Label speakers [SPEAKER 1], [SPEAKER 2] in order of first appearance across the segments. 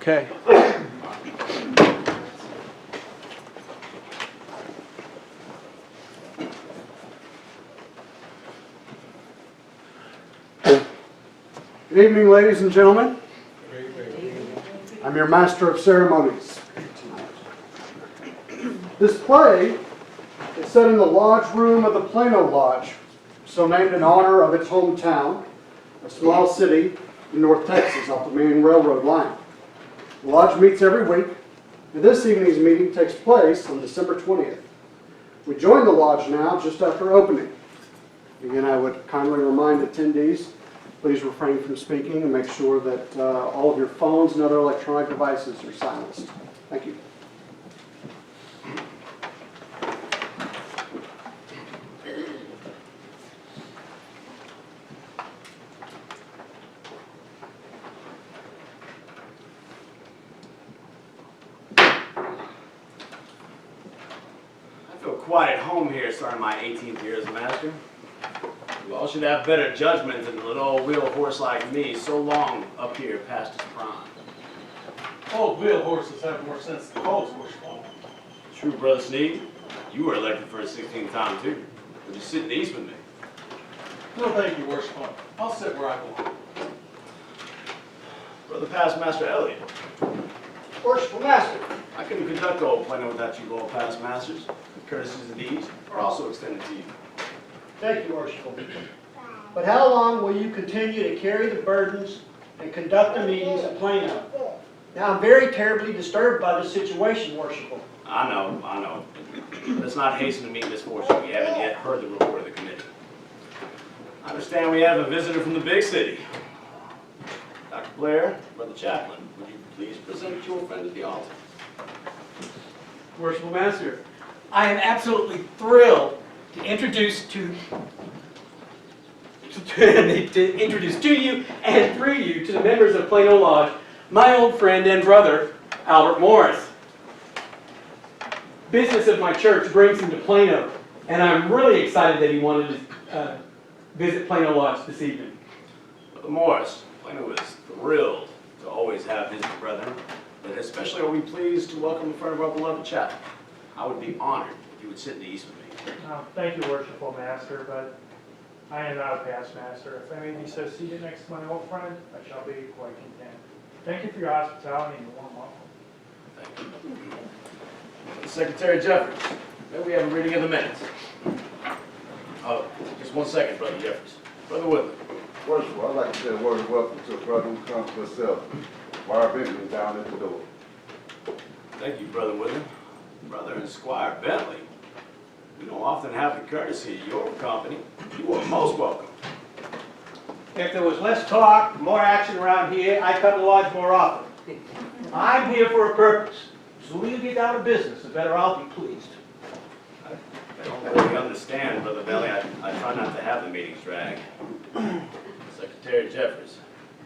[SPEAKER 1] Okay. Good evening, ladies and gentlemen. I'm your master of ceremonies. This play is set in the lodge room of the Plano Lodge, so named in honor of its hometown, a small city in North Texas off the main railroad line. The lodge meets every week, and this evening's meeting takes place on December 20th. We join the lodge now just after opening. Again, I would kindly remind attendees, please refrain from speaking and make sure that all of your phones and other electronic devices are silenced. Thank you.
[SPEAKER 2] I feel quite at home here starting my 18th year as a master. You all should have better judgment than a little old wheel horse like me, so long up here past his prime.
[SPEAKER 3] Old wheel horses have more sense than colts, Bushwalk.
[SPEAKER 2] True, Brother Sneed. You were elected for a 16th time, too. Would you sit in the east with me?
[SPEAKER 3] No, thank you, Bushwalk. I'll sit where I belong.
[SPEAKER 2] Brother Past Master Elliot.
[SPEAKER 4] Worshipful Master.
[SPEAKER 2] I couldn't conduct old Plano without you old past masters. The courtesies of these are also extended to you.
[SPEAKER 4] Thank you, Worshipful. But how long will you continue to carry the burdens and conduct the meetings at Plano? Now, I'm very terribly disturbed by this situation, Worshipful.
[SPEAKER 2] I know. Let's not hasten to meet misfortune. We haven't yet heard the report of the committee. I understand we have a visitor from the big city. Dr. Blair, Brother Chaplain, would you please present your friend at the altar?
[SPEAKER 5] Worshipful Master, I am absolutely thrilled to introduce to you and through you to the members of Plano Lodge my old friend and brother, Albert Morris. Business of my church brings him to Plano, and I'm really excited that he wanted to visit Plano Lodge this evening.
[SPEAKER 2] Brother Morris, Plano is thrilled to always have his brethren, but especially are we pleased to welcome in front of our beloved chapel. I would be honored if you would sit in the east with me.
[SPEAKER 6] Thank you, Worshipful Master, but I am not a past master. If I may be so seated next to my old friend, I shall be quite content. Thank you for your hospitality and your warm welcome.
[SPEAKER 2] Thank you. Secretary Jeffers, may we have a reading of the minutes? Oh, just 1 second, Brother Jeffers. Brother Woodley.
[SPEAKER 7] First of all, I'd like to say a word of welcome to a brother who comes to himself. Wire Bentley down at the door.
[SPEAKER 2] Thank you, Brother Woodley. Brother and Squire Bentley. We don't often have the courtesy of your company. You are most welcome.
[SPEAKER 4] If there was less talk, more action around here, I'd come to the lodge more often. I'm here for a purpose. So when you get out of business, the better I'll be pleased.
[SPEAKER 2] I don't really understand, Brother Bentley. I try not to have the meetings drag. Secretary Jeffers,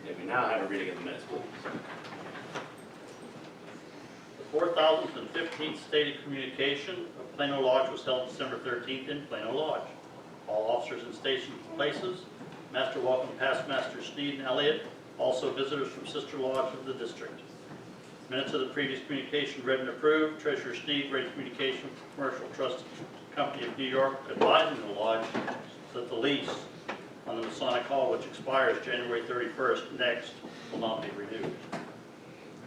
[SPEAKER 2] may we now have a reading of the minutes, please?
[SPEAKER 8] The 4015th stated communication of Plano Lodge was held December 13th in Plano Lodge. All officers in station places. Master welcome past Master Sneed and Elliott, also visitors from Sister Lodge of the district. Minutes of the previous communication read and approved. Treasurer Sneed read communication from Commercial Trust Company of New York advising the Lodge that the lease on the Masonic Hall, which expires January 31st next, will not be renewed.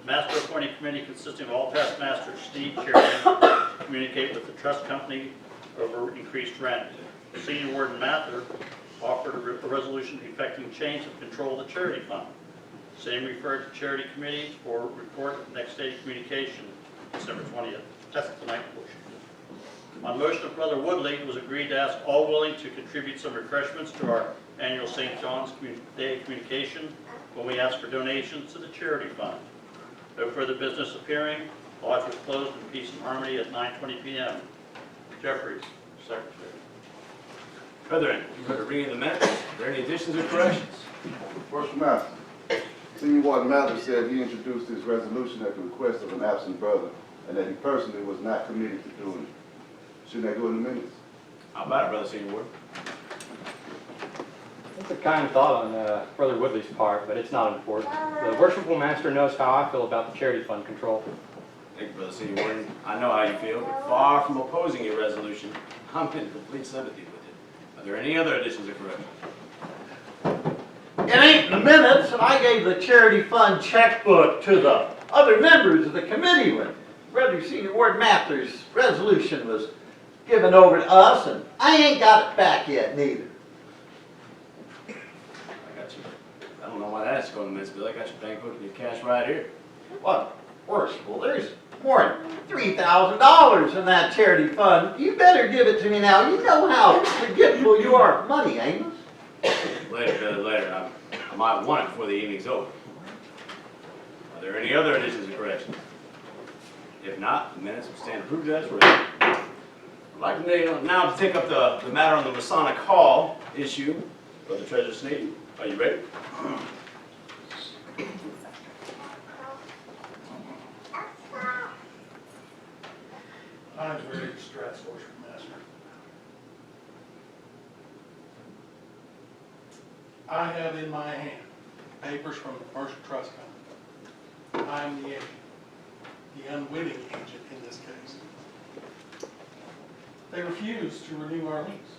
[SPEAKER 8] Master appointing committee consisting of all past masters, Sneed chairman, communicate with the trust company over increased rent. Senior Warden Mather offered a resolution effecting change of control of the charity fund. Same referred to charity committee for report next day communication, December 20th. That's the night portion. On motion of Brother Woodley, it was agreed to ask all willing to contribute some refreshments to our annual St. John's Day communication when we ask for donations to the charity fund. No further business appearing. Lodge was closed in peace and harmony at 9:20 p.m. Jeffries, Secretary.
[SPEAKER 2] Brethren, you heard a reading of the minutes. Are there any additions or corrections?
[SPEAKER 7] First Master, Senior Warden Mather said he introduced his resolution at the request of an absent brother and that he personally was not committed to doing it. Shouldn't I go in the minutes?
[SPEAKER 2] How about it, Brother Senior Ward?
[SPEAKER 9] It's a kind thought on Brother Woodley's part, but it's not important. The Worshipful Master knows how I feel about the charity fund control.
[SPEAKER 2] Thank you, Brother Senior Warden. I know how you feel, but far from opposing your resolution, I'm in complete sympathy with it. Are there any other additions or corrections?
[SPEAKER 10] It ain't in the minutes, and I gave the charity fund checkbook to the other members of the committee when Brother Senior Warden Mather's resolution was given over to us, and I ain't got it back yet neither.
[SPEAKER 2] I got you. I don't know why that's going to miss, but I got your bank book and your cash right here.
[SPEAKER 10] What? Worshipful, there's more than $3,000 in that charity fund. You better give it to me now. You know how forgetful you are of money, Amos.
[SPEAKER 2] Later, Billy, later. I might want it before the evening's over. Are there any other additions or corrections? If not, the minutes will stand approved as read. I'd like now to take up the matter on the Masonic Hall issue. Brother Treasurer Sneed, are you ready?
[SPEAKER 3] I'm very distressed, Worship Master. I have in my hand papers from the Commercial Trust Company. I am the agent, the unwitting agent in this case. They refuse to renew our lease.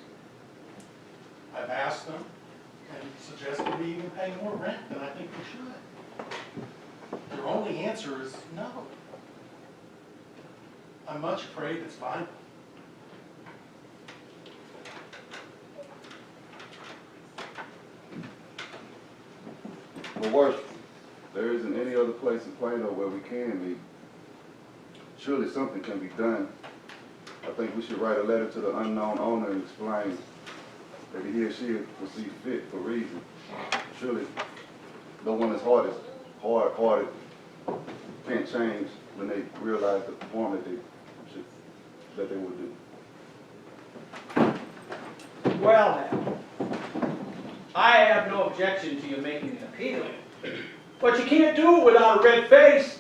[SPEAKER 3] I've asked them and suggested we even pay more rent than I think we should. Their only answer is no. I'm much afraid it's final.
[SPEAKER 7] But worse, there isn't any other place in Plano where we can meet. Surely something can be done. I think we should write a letter to the unknown owner and explain that he or she will see fit for reason. Surely no one as hard-hearted can't change when they realize the form that they will do.
[SPEAKER 5] Well now, I have no objection to you making an appeal, but you can't do it without a red face.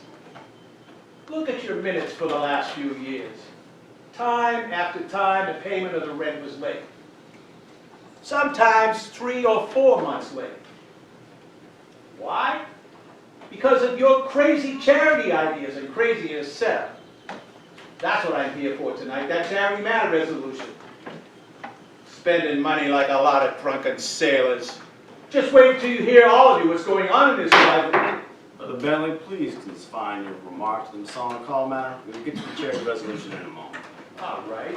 [SPEAKER 5] Look at your minutes for the last few years. Time after time, the payment of the rent was late. Sometimes 3 or 4 months late. Why? Because of your crazy charity ideas and crazy as setup. That's what I'm here for tonight, that charity matter resolution. Spending money like a lot of drunken sailors. Just wait till you hear, all of you, what's going on in this life.
[SPEAKER 2] Brother Bentley, please confine your remarks to the Masonic Hall matter. We'll get to the charity resolution in a moment.
[SPEAKER 5] All right.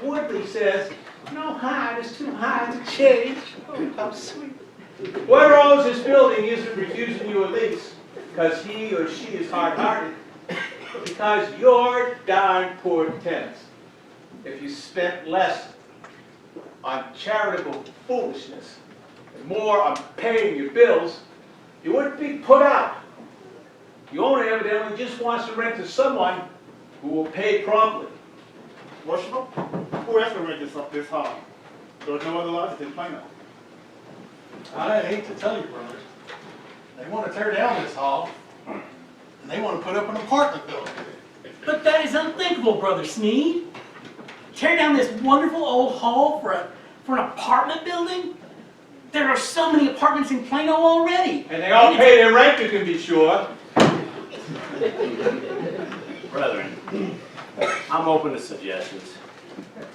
[SPEAKER 5] Woodley says, no hide is too high to change. Oh, how sweet. Whoever owns this building isn't refusing you a lease because he or she is hard-hearted, but because you're darn poor tenants. If you spent less on charitable foolishness and more on paying your bills, you wouldn't be put out. The owner evidently just wants to rent to someone who will pay promptly.
[SPEAKER 11] Worshipful, who else will rent this hall? There's no other lodges in Plano.
[SPEAKER 3] I hate to tell you, brothers, they want to tear down this hall, and they want to put up an apartment building.
[SPEAKER 12] But that is unthinkable, Brother Sneed. Tear down this wonderful old hall for an apartment building? There are so many apartments in Plano already.
[SPEAKER 5] And they all pay their rent, you can be sure.
[SPEAKER 2] Brethren, I'm open to suggestions.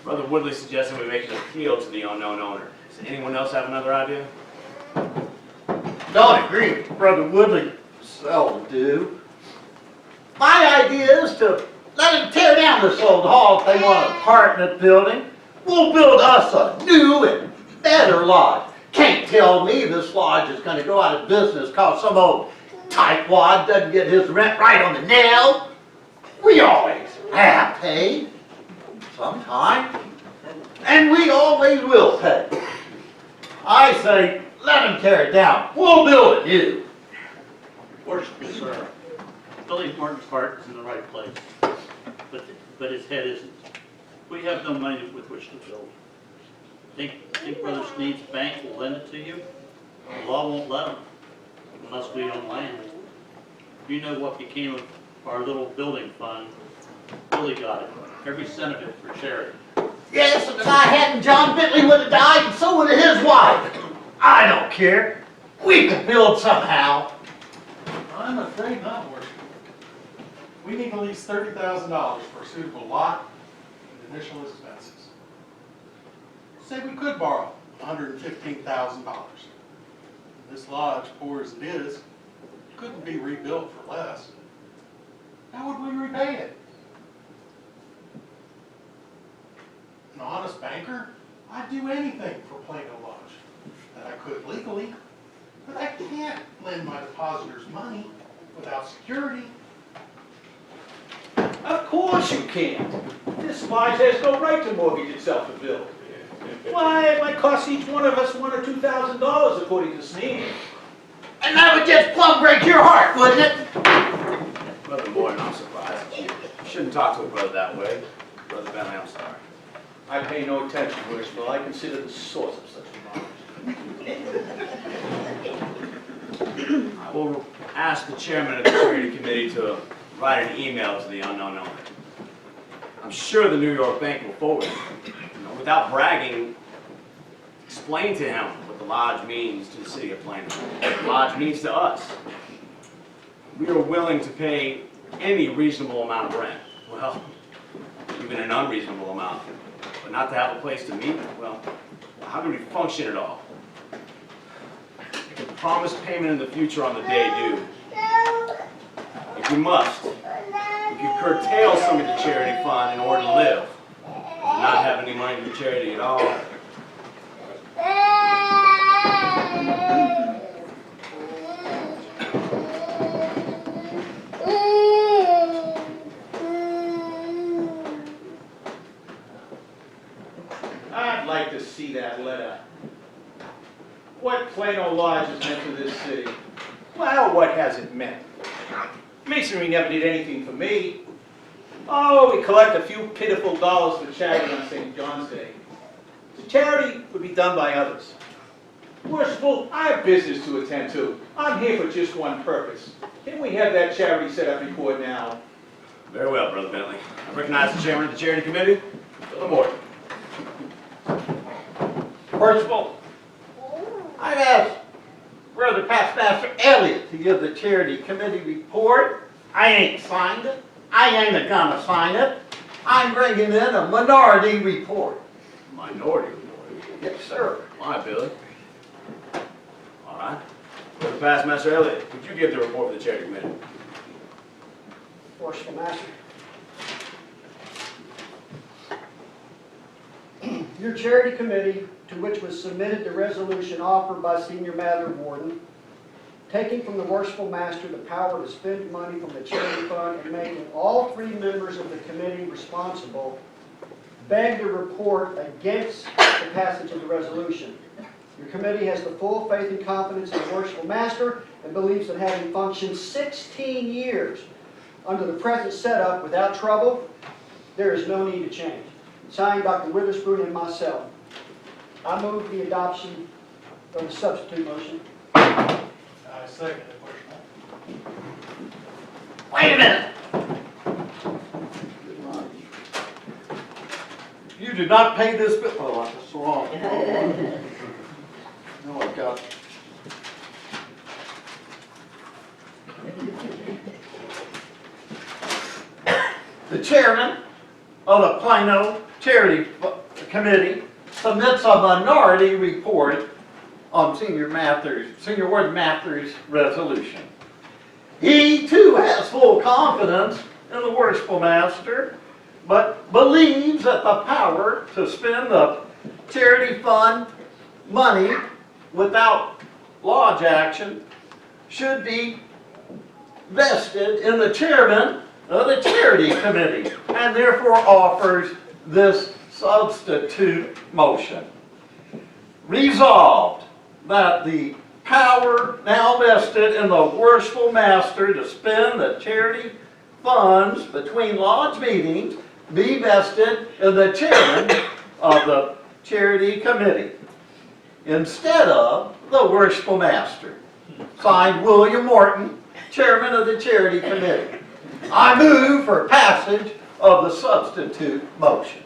[SPEAKER 2] Brother Woodley suggested we make an appeal to the unknown owner. Does anyone else have another idea?
[SPEAKER 10] Don't agree with Brother Woodley. Seldom do. My idea is to let them tear down this old hall if they want an apartment building. We'll build us a new and better lodge. Can't tell me this lodge is going to go out of business because some old tightwad doesn't get his rent right on the nail. We always have paid. Sometime. And we always will pay. I say, let them tear it down. We'll build it new.
[SPEAKER 8] Worshipful sir, Billy Martin's heart is in the right place, but his head isn't. We have no money with which to build. Think Brother Sneed's bank will lend it to you? The law won't let them, unless we own land. You know what became of our little building fund. Billy got it, every cent of it for charity.
[SPEAKER 10] Yes, and if I hadn't, John Bentley would have died, and so would have his wife. I don't care. We can build somehow.
[SPEAKER 3] I'm afraid not, Worshipful. We need at least $30,000 for a suitable lot and initial expenses. Say we could borrow $115,000. This lodge, poor as it is, couldn't be rebuilt for less. How would we repay it? An honest banker? I'd do anything for Plano Lodge that I could legally, but I can't lend my depositors money without security.
[SPEAKER 5] Of course you can't. This lodge has no right to mortgage itself to build. Why, it might cost each one of us $1,000 or $2,000 according to Sneed.
[SPEAKER 10] And that would just plumb break your heart, wouldn't it?
[SPEAKER 2] Brother Morton, I'm surprised. You shouldn't talk to a brother that way. Brother Bentley, I'm sorry.
[SPEAKER 5] I pay no attention, Worshipful. I consider the source of such knowledge.
[SPEAKER 2] I will ask the chairman of the charity committee to write an email to the unknown owner. I'm sure the New York Bank will forward it. Without bragging, explain to him what the lodge means to the city of Plano. What the lodge means to us. We are willing to pay any reasonable amount of rent. Well, even an unreasonable amount. But not to have a place to meet? Well, how do we function at all? I can promise payment in the future on the day due. If you must, if you curtail some of the charity fund in order to live, not have any money for charity at all,
[SPEAKER 5] I'd like to see that letter. What Plano Lodge has meant to this city. Well, what has it meant? Masonry never did anything for me. Oh, we collect a few pitiful dollars for charity on St. John's Day. The charity would be done by others. Worshipful, I have business to attend to. I'm here for just one purpose. Can we have that charity set up report now?
[SPEAKER 2] very well, Brother Bentley. I recognize the chairman of the charity committee, Brother Morton.
[SPEAKER 10] Worshipful, I've asked Brother Pastmaster Elliott to give the charity committee report. I ain't signed it. I ain't gonna sign it. I'm bringing in a minority report.
[SPEAKER 2] Minority report.
[SPEAKER 10] Yes, sir.
[SPEAKER 2] All right, Billy. All right. Brother Pastmaster Elliott, would you give the report for the charity committee?
[SPEAKER 4] Worshipful Master. Your charity committee, to which was submitted the resolution offered by Senior Mather Warden, taking from the Worshipful Master the power to spend money from the charity fund and making all 3 members of the committee responsible, beg to report against the passage of the resolution. Your committee has the full faith and confidence in the Worshipful Master and believes that having functioned 16 years under the present setup without trouble, there is no need to change. Signed, Dr. Witherspoon and myself. I move the adoption of the substitute motion.
[SPEAKER 3] I second it, Worshipful.
[SPEAKER 10] Wait a minute. You did not pay this bill. Oh, that's wrong. No, I got it. The chairman of the Plano Charity Committee submits a minority report on Senior Warden Mather's resolution. He too has full confidence in the Worshipful Master, but believes that the power to spend the charity fund money without lodge action should be vested in the chairman of the charity committee, and therefore offers this substitute motion. Resolved that the power now vested in the Worshipful Master to spend the charity funds between lodge meetings be vested in the chairman of the charity committee instead of the Worshipful Master. Signed, William Morton, chairman of the charity committee. I move for passage of the substitute motion.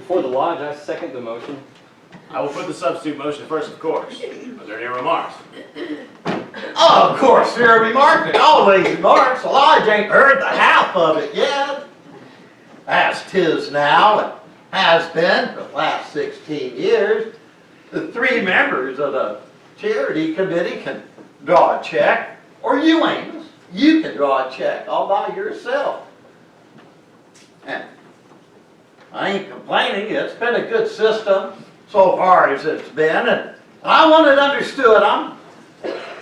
[SPEAKER 9] For the lodge, I second the motion.
[SPEAKER 2] I will put the substitute motion first, of course. Are there any remarks?
[SPEAKER 10] Oh, of course, there are remarks, always remarks. The lodge ain't heard the half of it yet. As 'tis now, and has been for the last 16 years, the 3 members of the charity committee can draw a check, or you, Amos, you can draw a check all by yourself. And I ain't complaining, it's been a good system so far as it's been, and I want it understood, I'm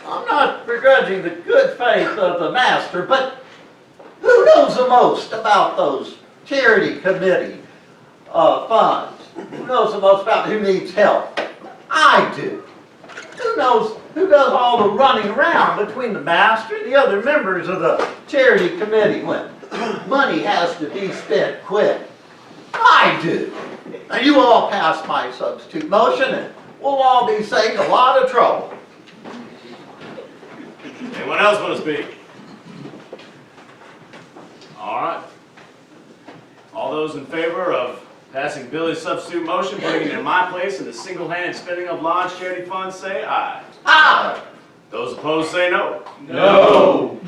[SPEAKER 10] not begrudging the good faith of the master, but who knows the most about those charity committee funds? Who knows the most about who needs help? I do. Who does all the running around between the master and the other members of the charity committee when money has to be spent quick? I do. Now you all pass my substitute motion and we'll all be saved a lot of trouble.
[SPEAKER 2] Anyone else want to speak? All right. All those in favor of passing Billy's substitute motion, putting it in my place in the single-handed spending of lodge charity funds, say aye.
[SPEAKER 10] Aye.
[SPEAKER 2] Those opposed say no.
[SPEAKER 5] No.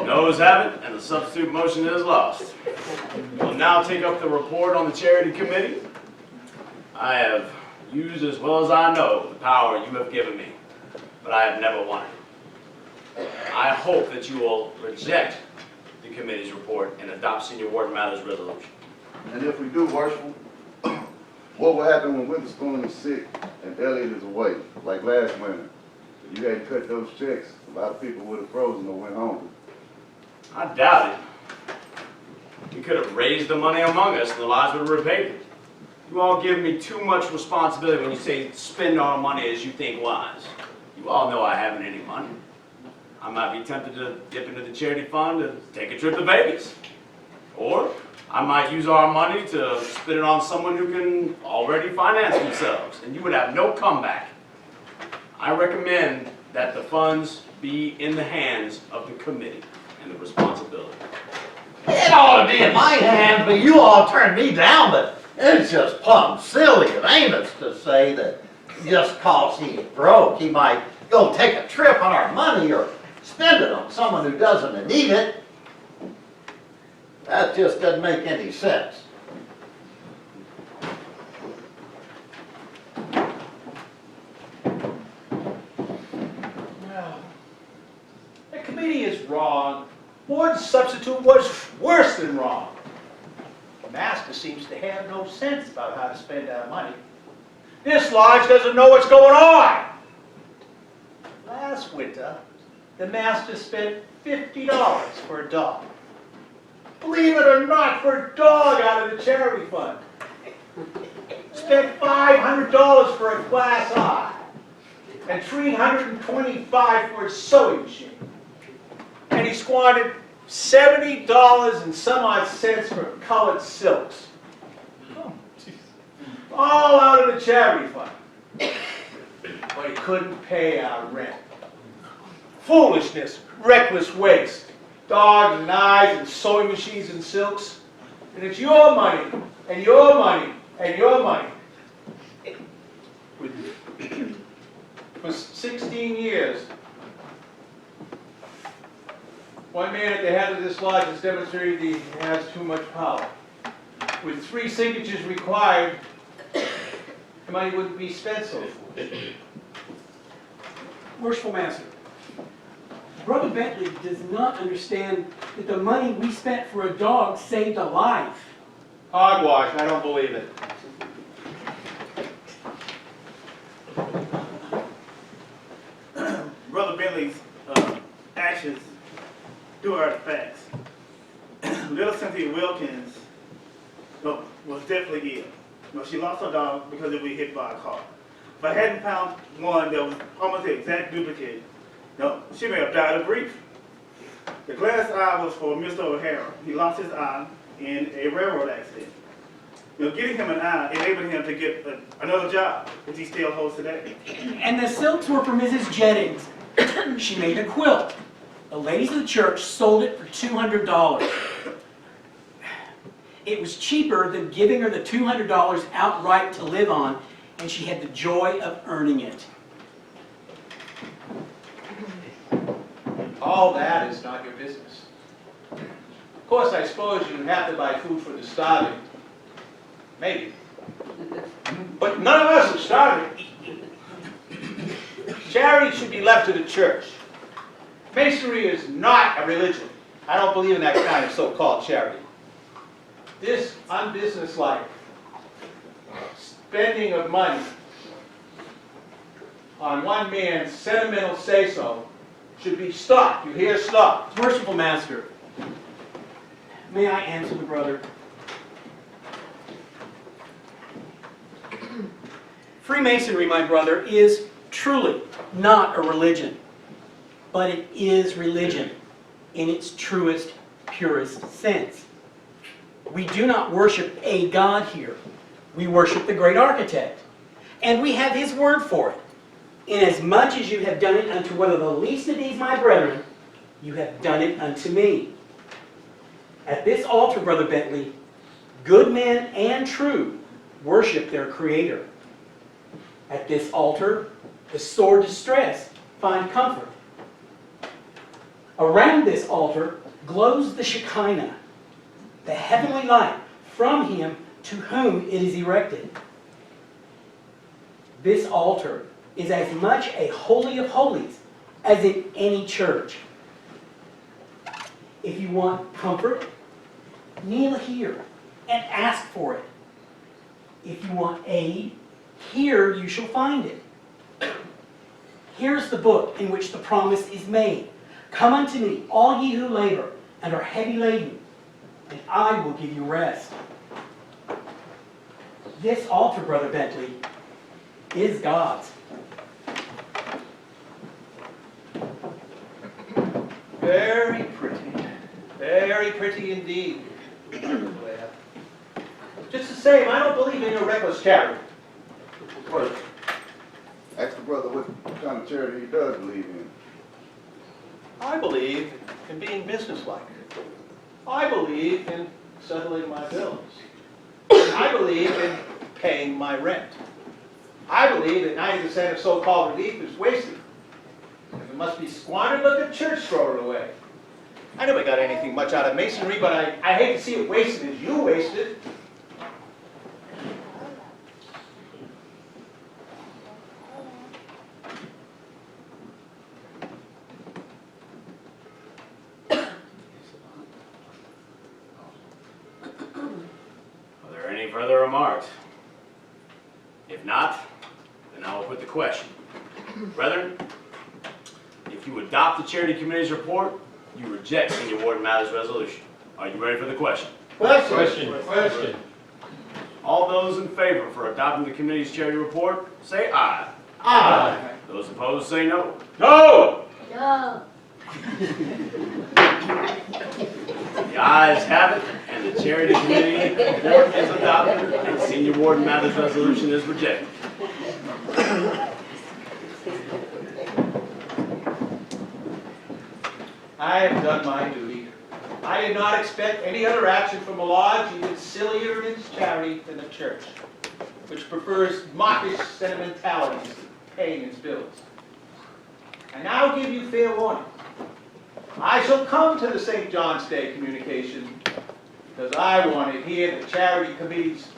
[SPEAKER 2] Noes have it, and the substitute motion is lost. We'll now take up the report on the charity committee. I have used as well as I know the power you have given me, but I have never won it. I hope that you will reject the committee's report and adopt Senior Warden Mather's resolution.
[SPEAKER 7] And if we do, Worshipful, what will happen when Witherspoon is sick and Elliot is away, like last winter? If you hadn't cut those checks, a lot of people would have frozen or went hungry.
[SPEAKER 2] I doubt it. We could have raised the money among us and the lodge would have repaid it. You all give me too much responsibility when you say spend our money as you think wise. You all know I haven't any money. I might be tempted to dip into the charity fund and take a trip to Vegas. Or I might use our money to spend it on someone who can already finance themselves, and you would have no comeback. I recommend that the funds be in the hands of the committee and the responsibility.
[SPEAKER 10] It ought to be in my hands, but you all turned me down, but it's just plumb silly of Amos to say that just cause he's broke, he might go take a trip on our money or spend it on someone who doesn't need it. That just doesn't make any sense.
[SPEAKER 5] Well, the committee is wrong. Board substitute was worse than wrong. The master seems to have no sense about how to spend our money. This lodge doesn't know what's going on. Last winter, the master spent $50 for a dog. Believe it or not, for a dog out of the charity fund. Spent $500 for a glass eye and $325 for a sewing machine. And he squandered $70 and some odd cents for colored silks. All out of the charity fund. But he couldn't pay our rent. Foolishness, reckless waste. Dogs and eyes and sewing machines and silks. And it's your money, and your money, and your money. For 16 years, one man at the head of this lodge has demonstrated he has too much power. With 3 signatures required, the money wouldn't be spent so foolishly.
[SPEAKER 12] Worshipful Master, Brother Bentley does not understand that the money we spent for a dog saved a life.
[SPEAKER 5] Hogwash, I don't believe it.
[SPEAKER 11] Brother Bentley's actions do are facts. Little Cynthia Wilkins was definitely ill. She lost her dog because it was hit by a car. If I hadn't found one that was almost the exact duplicate, she may have died of grief. The glass eye was for Mr. O'Hara. He lost his eye in a railroad accident. Getting him an eye enabled him to get another job, which he still holds today.
[SPEAKER 12] And the silks were for Mrs. Jennings. She made a quilt. The ladies of the church sold it for $200. It was cheaper than giving her the $200 outright to live on, and she had the joy of earning it.
[SPEAKER 5] All that is not your business. Of course, I suppose you have to buy food for the starving. Maybe. But none of us are starving. Charity should be left to the church. Masonry is not a religion. I don't believe in that kind of so-called charity. This unbusinesslike spending of money on one man's sentimental say-so should be stopped. You hear? Stopped.
[SPEAKER 12] Worshipful Master, may I answer the brother? Freemasonry, my brother, is truly not a religion, but it is religion in its truest, purest sense. We do not worship a God here. We worship the great architect, and we have his word for it. Inasmuch as you have done it unto one of the least of these, my brethren, you have done it unto me. At this altar, Brother Bentley, good men and true worship their Creator. At this altar, the sore distressed find comfort. Around this altar glows the Shekinah, the heavenly light from Him to whom it is erected. This altar is as much a holy of holies as in any church. If you want comfort, kneel here and ask for it. If you want aid, here you shall find it. Here's the book in which the promise is made. Come unto me, all ye who labor and are heavy laden, and I will give you rest. This altar, Brother Bentley, is God's.
[SPEAKER 5] Very pretty indeed. Just the same, I don't believe in your reckless charity.
[SPEAKER 7] Well, ask the brother what kind of charity he does believe in.
[SPEAKER 5] I believe in being businesslike. I believe in settling my bills. I believe in paying my rent. I believe that 90% of so-called relief is wasted. If it must be squandered, let the church throw it away. I never got anything much out of Masonry, but I hate to see it wasted as you wasted.
[SPEAKER 2] Are there any further remarks? If not, then I will put the question. Brethren, if you adopt the Charity Committee's report, you reject Senior Warden Mather's resolution. Are you ready for the question?
[SPEAKER 10] Question.
[SPEAKER 2] All those in favor for adopting the committee's charity report, say aye.
[SPEAKER 10] Aye.
[SPEAKER 2] Those opposed, say no.
[SPEAKER 5] No!
[SPEAKER 13] No.
[SPEAKER 2] The ayes have it, and the Charity Committee report is adopted, and Senior Warden Mather's resolution is rejected.
[SPEAKER 5] I have done my duty. I did not expect any other action from a lodge even sillier in its charity than the church, which prefers mawkish sentimentalities to paying its bills. I now give you fair warning. I shall come to the St. John's Day communication because I want to hear the Charity Committee's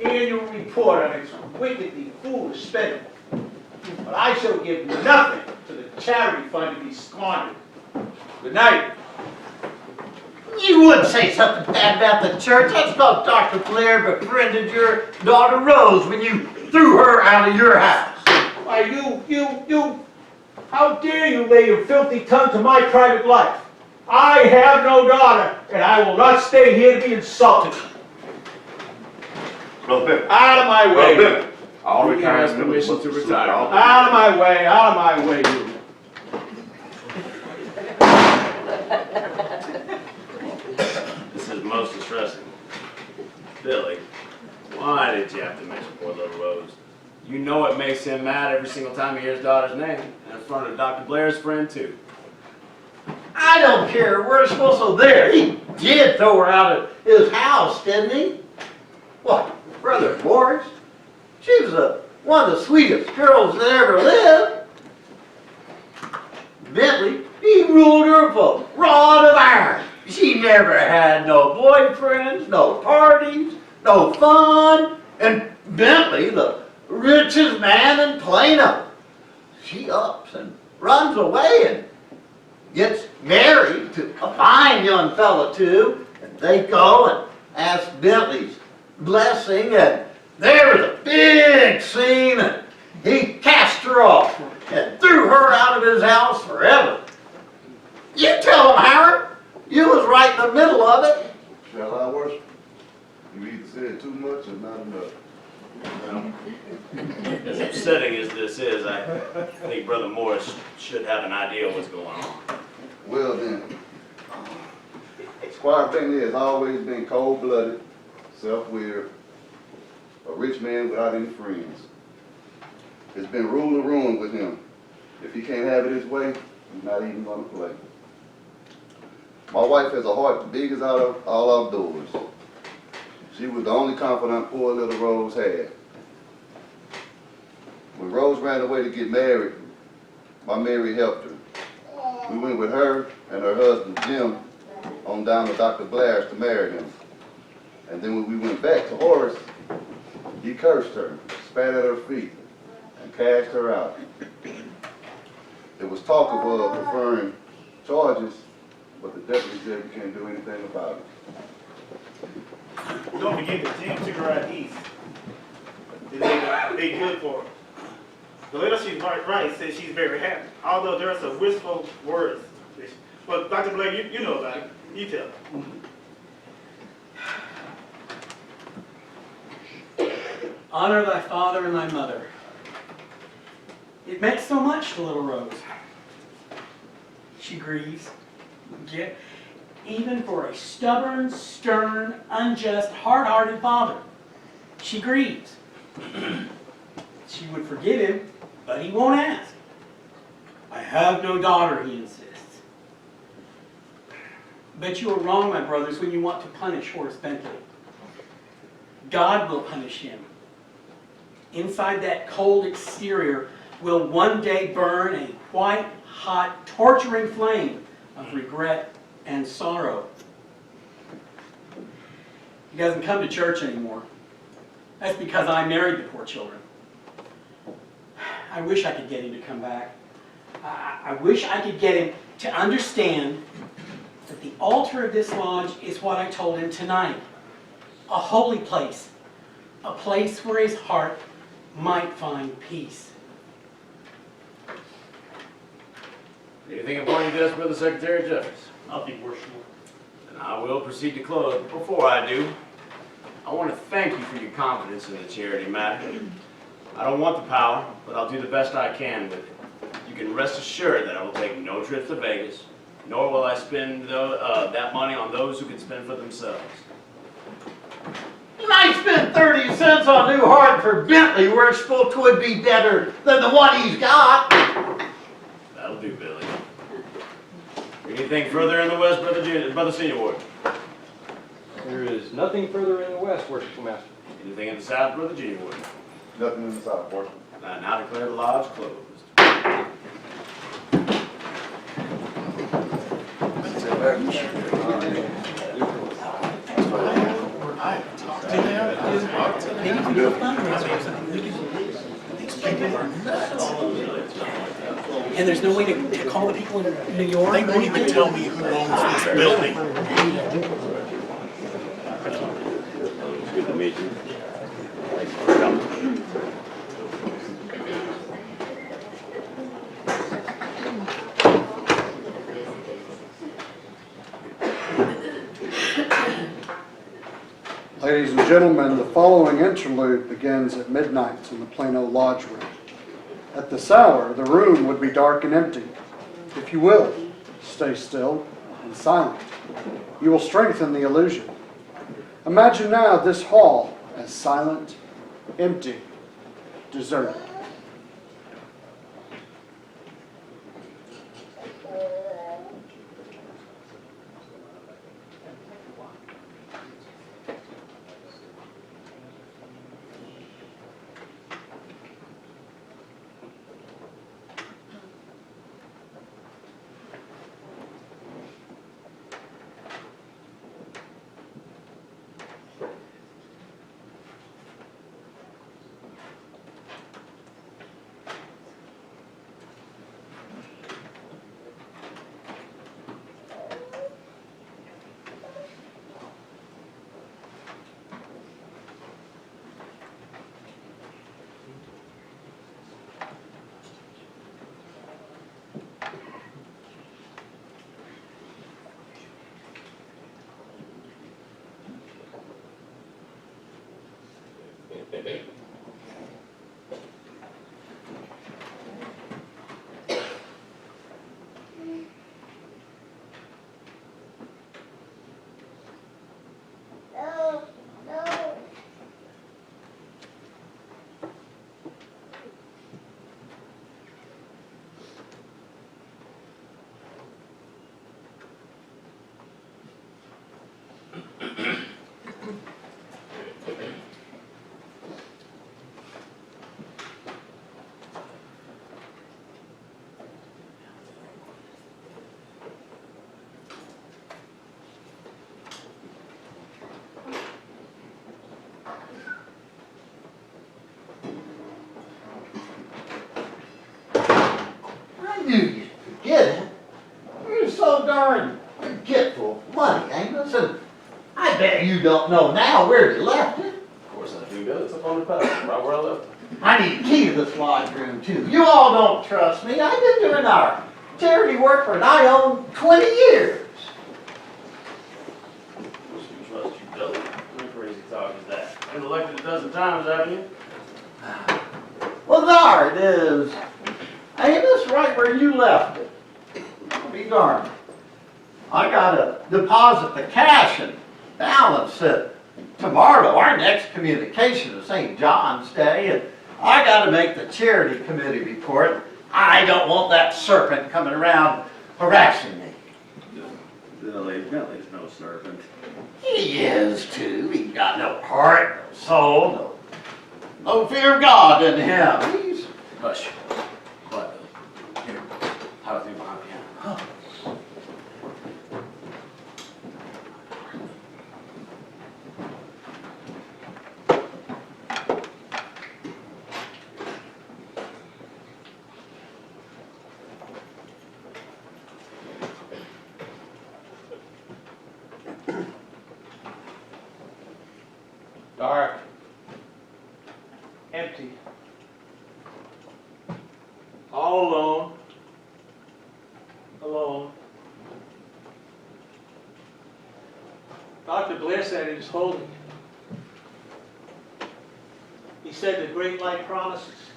[SPEAKER 5] annual report on its wickedly foolish spending. But I shall give nothing to the charity fund to be squandered. Good night.
[SPEAKER 10] You would say something bad about the church. That's not Dr. Blair befriended your daughter Rose when you threw her out of your house.
[SPEAKER 5] Why, how dare you lay your filthy tongue to my private life? I have no daughter, and I will not stay here to be insulted. Out of my way.
[SPEAKER 2] All requires permission to retire.
[SPEAKER 5] Out of my way, out of my way, you.
[SPEAKER 2] This is most distressing. Billy, why did you have to mention poor little Rose? You know it makes him mad every single time he hears daughter's name, and in front of Dr. Blair's friend, too.
[SPEAKER 10] I I don't care. We're supposed to there. He did throw her out of his house, didn't he? What, Brother Boris? She was one of the sweetest girls that ever lived. Bentley, he ruled her with a rod of iron. She never had no boyfriends, no parties, no fun. And Bentley, the richest man in Plano, she ups and runs away and gets married to a fine young fella too. And they go and ask Bentley's blessing, and there was a big scene, and he cast her off and threw her out of his house forever. You tell him, Howard. You was right in the middle of it.
[SPEAKER 7] Shall I worship? You either said too much or not enough.
[SPEAKER 2] Well, as upsetting as this is, I think Brother Morris should have an idea of what's going on.
[SPEAKER 7] Well then, Squire Bentley has always been cold-blooded, self-willed, a rich man without any friends. It's been rule or ruin with him. If he can't have it his way, he's not even gonna play. My wife has a heart big as all outdoors. She was the only confidant poor little Rose had. When Rose ran away to get married, my Mary helped her. We went with her and her husband Jim on down to Dr. Blair's to marry him. And then when we went back to Horace, he cursed her, spat at her feet, and cast her out. There was talk of preferring charges, but the deputy said we can't do anything about it.
[SPEAKER 11] Don't forget that Jim took her out east. They good for her. The letter she's right says she's very happy, although there are some wistful words. But Dr. Blair, you know about it. You tell her.
[SPEAKER 12] Honor thy father and thy mother. It meant so much to little Rose. She grieves. Yet, even for a stubborn, stern, unjust, hard-hearted father, she grieves. She would forgive him, but he won't ask. I have no daughter, he insists. But you are wrong, my brothers, when you want to punish Horace Bentley. God will punish him. Inside that cold exterior will one day burn a white, hot, torturing flame of regret and sorrow. He doesn't come to church anymore. That's because I married the poor children. I wish I could get him to come back. I wish I could get him to understand that the altar of this lodge is what I told him tonight. A holy place. A place where his heart might find peace.
[SPEAKER 2] Anything important to this, Brother Secretary Jeffers?
[SPEAKER 8] Nothing worshipful.
[SPEAKER 2] And I will proceed to close. But before I do, I want to thank you for your confidence in the charity matter. I don't want the power, but I'll do the best I can with it. You can rest assured that I will take no trips to Vegas, nor will I spend that money on those who can spend for themselves.
[SPEAKER 10] You might spend 30 cents on new heart for Bentley, where it's supposed to be better than the one he's got.
[SPEAKER 2] That'll do, Billy. Anything further in the West, Brother Senior Ward?
[SPEAKER 9] There is nothing further in the west, Worshipful Master.
[SPEAKER 2] Anything in the South, Brother Junior Ward?
[SPEAKER 7] Nothing in the South, worship.
[SPEAKER 2] I now declare the lodge closed.
[SPEAKER 12] Maybe we do a fundraiser or something. These people are nuts. And there's no way to call the people in New York?
[SPEAKER 11] They won't even tell me who owns this building.
[SPEAKER 2] Good to meet you.
[SPEAKER 1] Ladies and gentlemen, the following interlude begins at midnight in the Plano Lodge room. At this hour, the room would be dark and empty. If you will, stay still and silent. You will strengthen the illusion. Imagine now this hall as silent, empty, deserted.
[SPEAKER 10] darn forgetful of money, Amos, and I bet you don't know now where you left it.
[SPEAKER 2] Of course I do, Bill. It's up on the pedestal, right where I left it.
[SPEAKER 10] I need a key to this lodge room, too. You all don't trust me. I've been doing our charity work for nigh on 20 years.
[SPEAKER 2] Who trusts you, Bill? What crazy talk is that? Been elected a dozen times, haven't you?
[SPEAKER 10] Well, there it is. Amos, right where you left it. I'll be darned. I gotta deposit the cash and balance it tomorrow. Our next communication is St. John's Day, and I gotta make the charity committee report. I don't want that serpent coming around harassing me.
[SPEAKER 2] Billy's no serpent.
[SPEAKER 10] He is too. He's got no heart, no soul, no fear of God in him. He's
[SPEAKER 2] Hush. Quiet, Bill. Here. Have a thing behind the piano.
[SPEAKER 5] Dark. Empty. All alone. Alone. Dr. Blair said he was holding. He said the great light promises.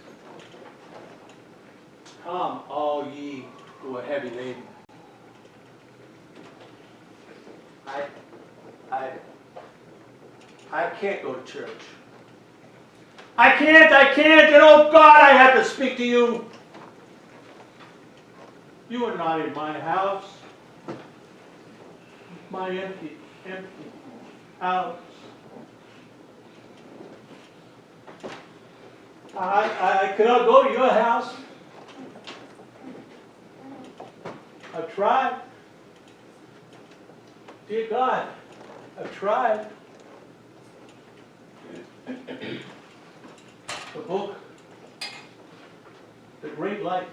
[SPEAKER 5] Come, all ye who are heavy laden. I can't go to church. I can't, and oh God, I have to speak to you. You are not in my house. My empty house. I cannot go to your house. I've tried. Dear God, I've tried. The book, the great light,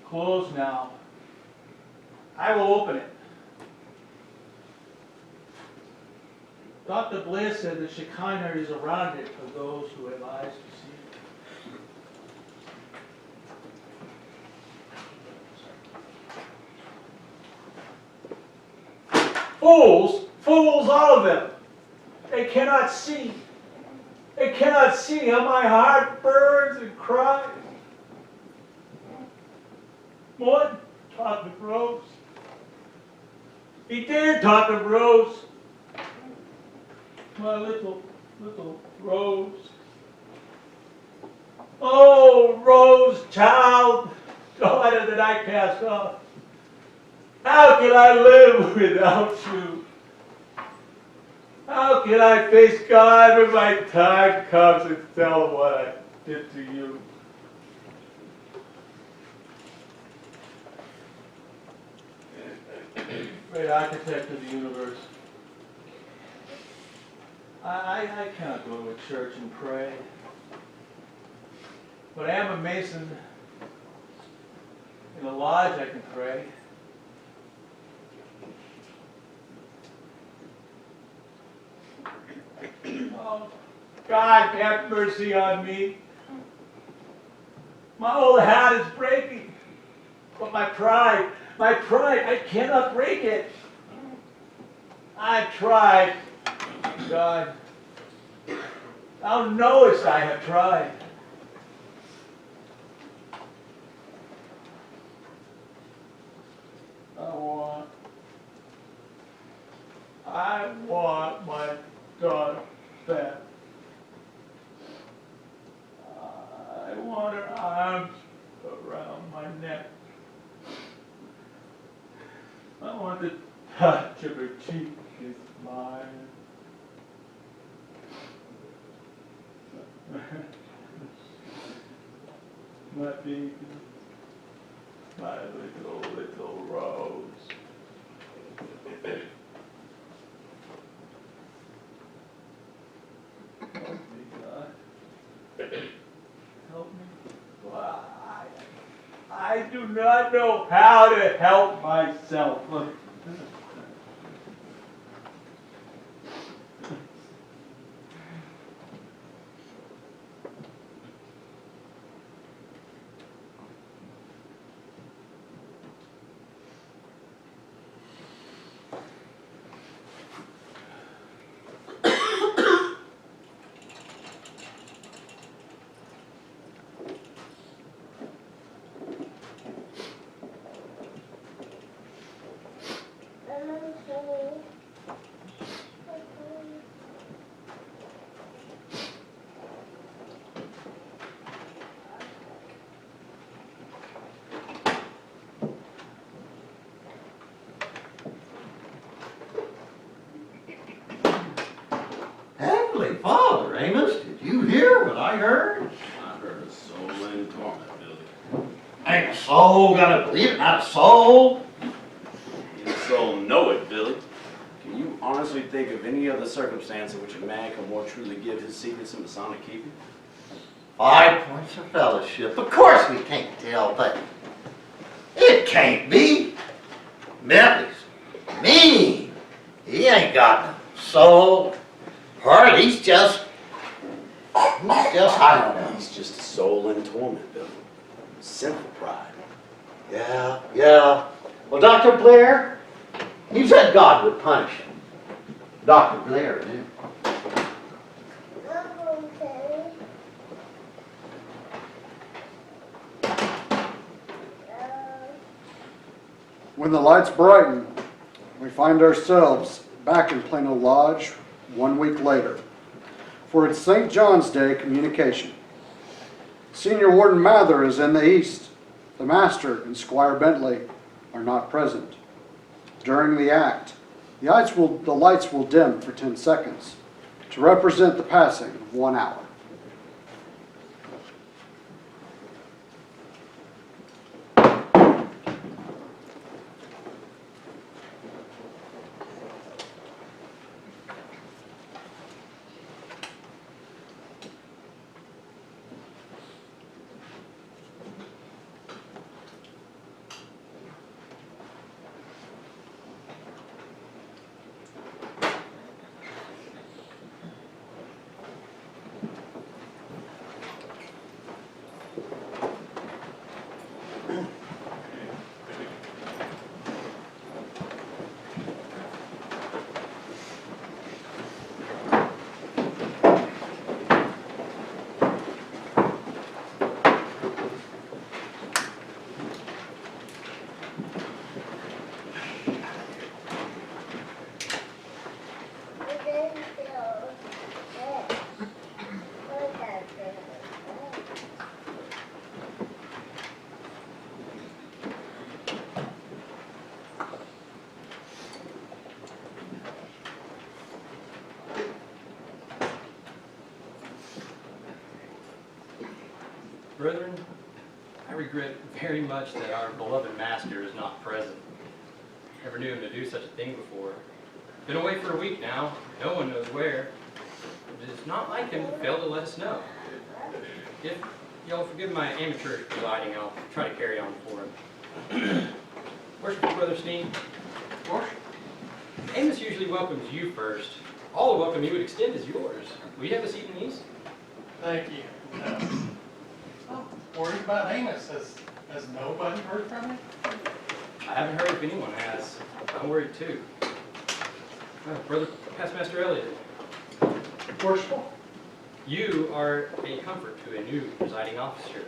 [SPEAKER 5] closed now. I will open it. Dr. Blair said the Shekinah is around it for those who have eyes to see. Fools, all of them. They cannot see. They cannot see how my heart burns and cries. One talked of Rose. He did talk of Rose. My little Rose. Oh, Rose, child, daughter that I cast off. How can I live without you? How can I face God when my time comes and tell him what I did to you? Great architect of the universe. I cannot go to a church and pray. But I am a Mason. In a lodge I can pray. Oh, God, have mercy on me. My old hat is breaking. But my pride, I cannot break it. I've tried. God, thou knowest I have tried. I want my daughter back. I want her arms around my neck. I want the touch of her cheek is mine. My baby, my little Rose. Help me, God. Help me. Well, I do not know how to help myself.
[SPEAKER 10] Heavenly Father, Amos, did you hear what I heard?
[SPEAKER 2] I heard a soul in torment, Billy.
[SPEAKER 10] Ain't a soul gonna believe it, not a soul.
[SPEAKER 2] Your soul know it, Billy. Can you honestly think of any other circumstance in which a man can more truly give his secrets in Masonic keeping?
[SPEAKER 10] 5 points of fellowship. Of course we can't tell, but it can't be. Memphis, mean. He ain't got no soul. Heart, he's just, I don't know.
[SPEAKER 2] He's just a soul in torment, Billy. Simple pride.
[SPEAKER 10] Yeah. Well, Dr. Blair, he said God would punish him. Dr. Blair knew.
[SPEAKER 1] When the lights brighten, we find ourselves back in Plano Lodge 1 week later for its St. John's Day communication. Senior Warden Mather is in the east. The Master and Squire Bentley are not present. During the act, the lights will dim for 10 seconds to represent the passing of 1 hour.
[SPEAKER 9] Brethren, I regret very much that our beloved master is not present. Never knew him to do such a thing before. Been away for a week now, no one knows where. It is not like him to fail to let us know. If y'all forgive my amateurish presiding, I'll try to carry on for him. Worshipful Brother Sneed, Amos usually welcomes you first. All the welcome he would extend is yours. Will you have a seat in these?
[SPEAKER 3] Thank you. I'm worried about Amos. Has nobody heard from him?
[SPEAKER 9] I haven't heard if anyone has. I'm worried too. Brother Pastmaster Elliott,
[SPEAKER 4] Worshipful.
[SPEAKER 9] you are a comfort to a new presiding officer.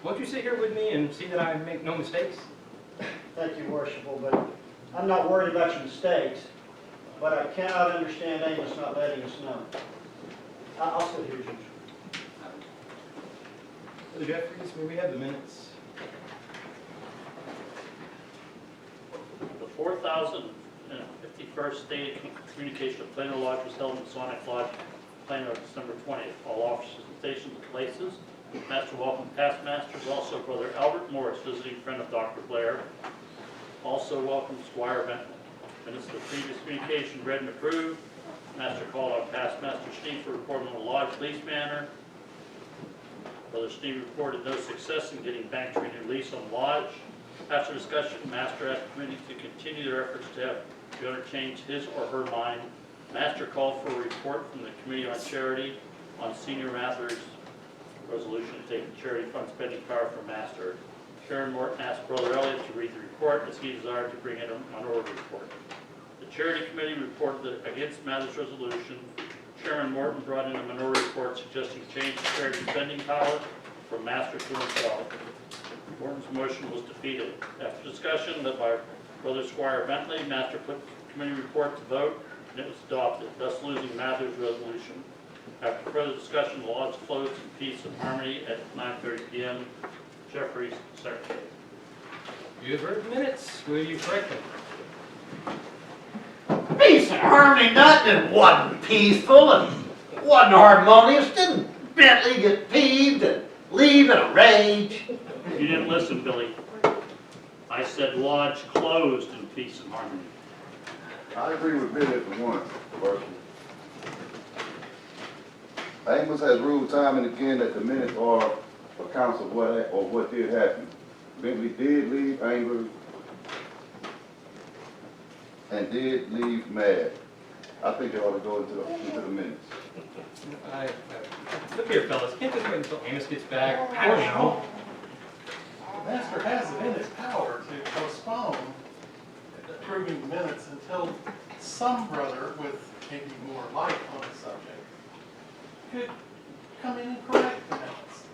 [SPEAKER 9] Won't you sit here with me and see that I make no mistakes?
[SPEAKER 4] Thank you, Worshipful, but I'm not worried about your mistakes, but I cannot understand Amos not letting us know. I'll sit here as usual.
[SPEAKER 9] Brother Jeffries, may we have the minutes?
[SPEAKER 8] The 4,051st State Communication of Plano Lodge was held in Masonic Lodge, Plano, December 20th. All officers and stations and places. Master welcome past masters. Also Brother Albert Morris, visiting friend of Dr. Blair. Also welcome Squire Bentley. Minutes of the previous communication read and approved. Master called on past Master Steve for report on the lodge lease matter. Brother Steve reported no success in getting bank to renew lease on the lodge. After discussion, Master asked the committee to continue their efforts to have the owner change his or her mind. Master called for a report from the Committee on Charity on Senior Mather's resolution to take the charity fund spending power from Master. Sharon Morton asked Brother Elliott to read the report as he desired to bring in a minority report. The Charity Committee reported against Mather's resolution. Chairman Morton brought in a minority report suggesting change the charity spending power from Master to himself. Morton's motion was defeated. After discussion led by Brother Squire Bentley, Master put the committee report to vote, and it was adopted, thus losing Mather's resolution. After further discussion, the lodge closed in peace and harmony at 9:30 p.m. Jeffries, Secretary.
[SPEAKER 9] You have heard the minutes. Will you correct them?
[SPEAKER 10] Peace and harmony, nothing wasn't peaceful and wasn't harmonious. Didn't Bentley get peeved and leave in a rage?
[SPEAKER 8] You didn't listen, Billy. I said lodge closed in peace and harmony.
[SPEAKER 7] I agree with Billy for one, Worship. Amos has ruled time and again that the minutes are accounts of what did happen. Bentley did leave angry and did leave mad. I think they ought to go into the minutes.
[SPEAKER 9] Look here, fellas. Can't this wait until Amos gets back? I don't know.
[SPEAKER 3] The master has it in his power to postpone approving the minutes until some brother with maybe more light on the subject could come in and correct the minutes.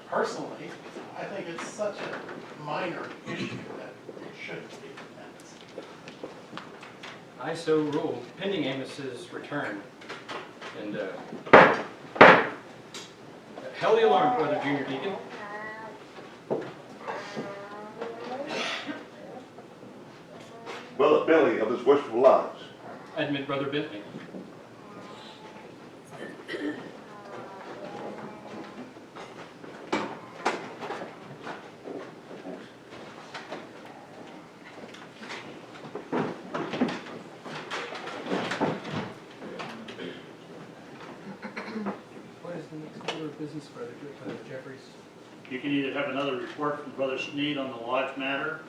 [SPEAKER 3] Personally, I think it's such a minor issue that it shouldn't be minutes.
[SPEAKER 9] I so rule, pending Amos's return. And, hell the alarm, Brother Junior Deacon.
[SPEAKER 13] Brother Billy of his worshipful lodge.
[SPEAKER 9] Admit Brother Bentley.
[SPEAKER 6] What is the next order of business, Brother Jeffries?
[SPEAKER 8] You can either have another report from Brother Sneed on the lodge matter,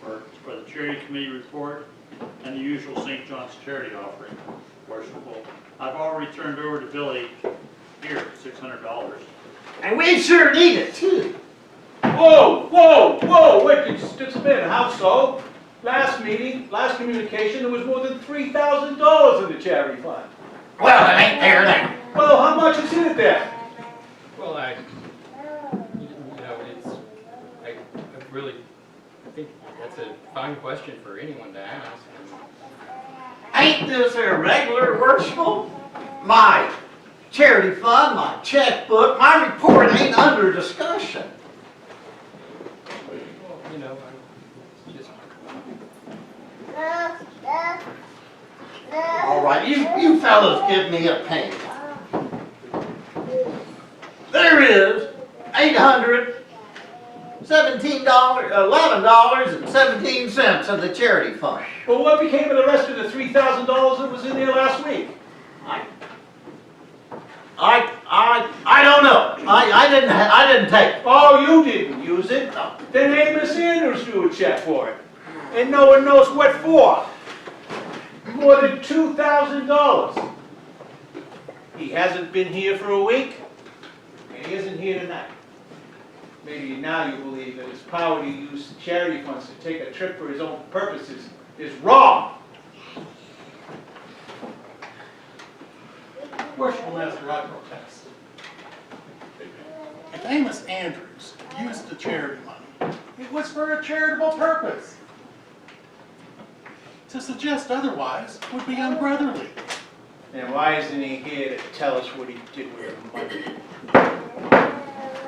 [SPEAKER 8] or the charity committee report, and the usual St. John's charity offering. Worshipful. I've already turned over to Billy, here, $600.
[SPEAKER 10] And we sure need it too.
[SPEAKER 5] Whoa, whoa, whoa, wait just a minute, how so? Last meeting, last communication, there was more than $3,000 in the charity fund.
[SPEAKER 10] Well, it ain't there now.
[SPEAKER 5] Well, how much is in it then?
[SPEAKER 9] Well, I really think that's a fine question for anyone to ask.
[SPEAKER 10] Ain't this irregular, worshipful? My charity fund, my checkbook, my report ain't under discussion.
[SPEAKER 9] Well, you know, I'm just...
[SPEAKER 10] All right, you fellas give me a pen. There is $11.17 in the charity fund.
[SPEAKER 5] Well, what became of the rest of the $3,000 that was in there last week?
[SPEAKER 10] I don't know. I didn't take it.
[SPEAKER 5] Oh, you didn't use it? Then Amos Andrews drew a check for it. And no one knows what for. More than $2,000. He hasn't been here for a week, and he isn't here tonight. Maybe now you believe that his power to use charity funds to take a trip for his own purposes is wrong.
[SPEAKER 3] Worshipful Master, I protest. If Amos Andrews used the charity money, it was for a charitable purpose. To suggest otherwise would be unbrotherly.
[SPEAKER 5] And why isn't he here to tell us what he did with the money?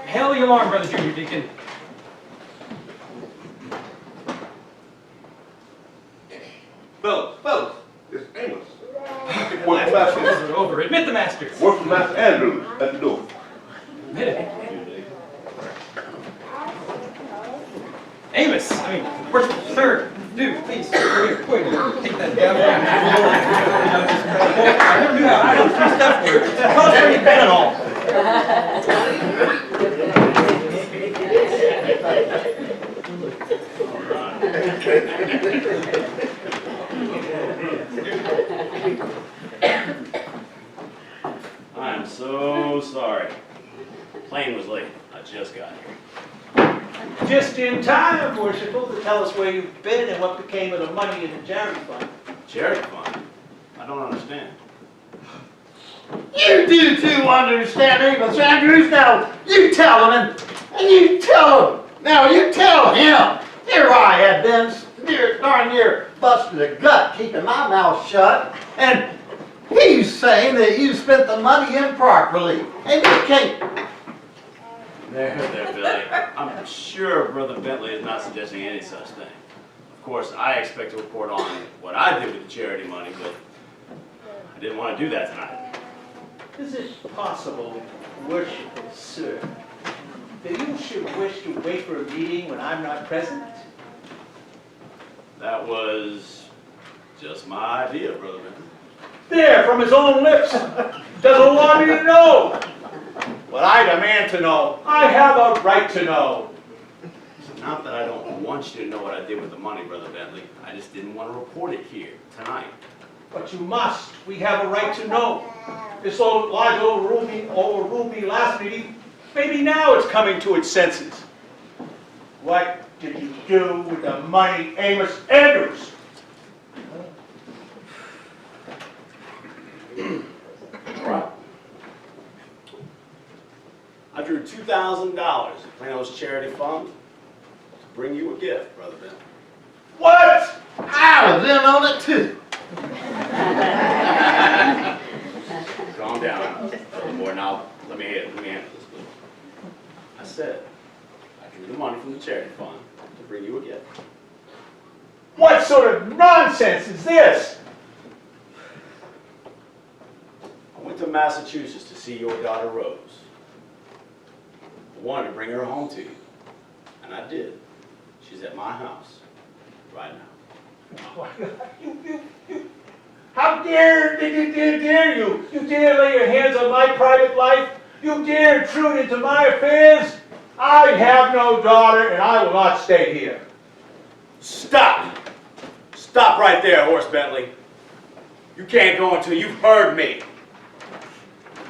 [SPEAKER 9] Hail the alarm, Brother Junior Deacon.
[SPEAKER 13] Fellas, it's Amos. Worshipful Master,
[SPEAKER 9] Over. Admit the master.
[SPEAKER 13] Worshipful Master Andrews at the door.
[SPEAKER 9] Admit it. Amos, worshipful sir, dude, please, come here, quick, take that down. I don't do stuff for it. It's cost pretty bad at all.
[SPEAKER 2] I'm so sorry. Plane was late. I just got here.
[SPEAKER 5] Just in time, worshipful, to tell us where you've been and what became of the money in the charity fund.
[SPEAKER 2] Charity fund? I don't understand.
[SPEAKER 10] You do too understand, Amos Andrews. Now, you tell him, and you tell him. Now, you tell him. Here I have been, darn near busting a gut, keeping my mouth shut, and he's saying that you spent the money improperly, and you can't.
[SPEAKER 2] There, Billy. I'm sure Brother Bentley is not suggesting any such thing. Of course, I expect to report on what I did with the charity money, but I didn't want to do that tonight.
[SPEAKER 5] Is it possible, worshipful sir, that you should wish to wait for a meeting when I'm not present?
[SPEAKER 2] That was just my idea, Brother Bentley.
[SPEAKER 5] There, from his own lips. Doesn't want me to know. But I demand to know. I have a right to know.
[SPEAKER 2] Not that I don't want you to know what I did with the money, Brother Bentley. I just didn't want to report it here tonight.
[SPEAKER 5] But you must. We have a right to know. This old lodge overruled me last meeting. Maybe now it's coming to its senses. What did you do with the money, Amos Andrews?
[SPEAKER 2] Right. I drew $2,000 in Plano's charity fund to bring you a gift, Brother Bentley.
[SPEAKER 5] What?
[SPEAKER 10] I was in on it too.
[SPEAKER 2] Calm down, Brother Moore. Now, let me handle this, please. I said I drew the money from the charity fund to bring you a gift.
[SPEAKER 5] What sort of nonsense is this?
[SPEAKER 2] I went to Massachusetts to see your daughter Rose. I wanted to bring her home to you, and I did. She's at my house right now.
[SPEAKER 5] How dare you? You dare lay your hands on my private life? You dare intrude into my affairs? I have no daughter, and I will not stay here.
[SPEAKER 2] Stop! Stop right there, Horse Bentley. You can't go until you've heard me.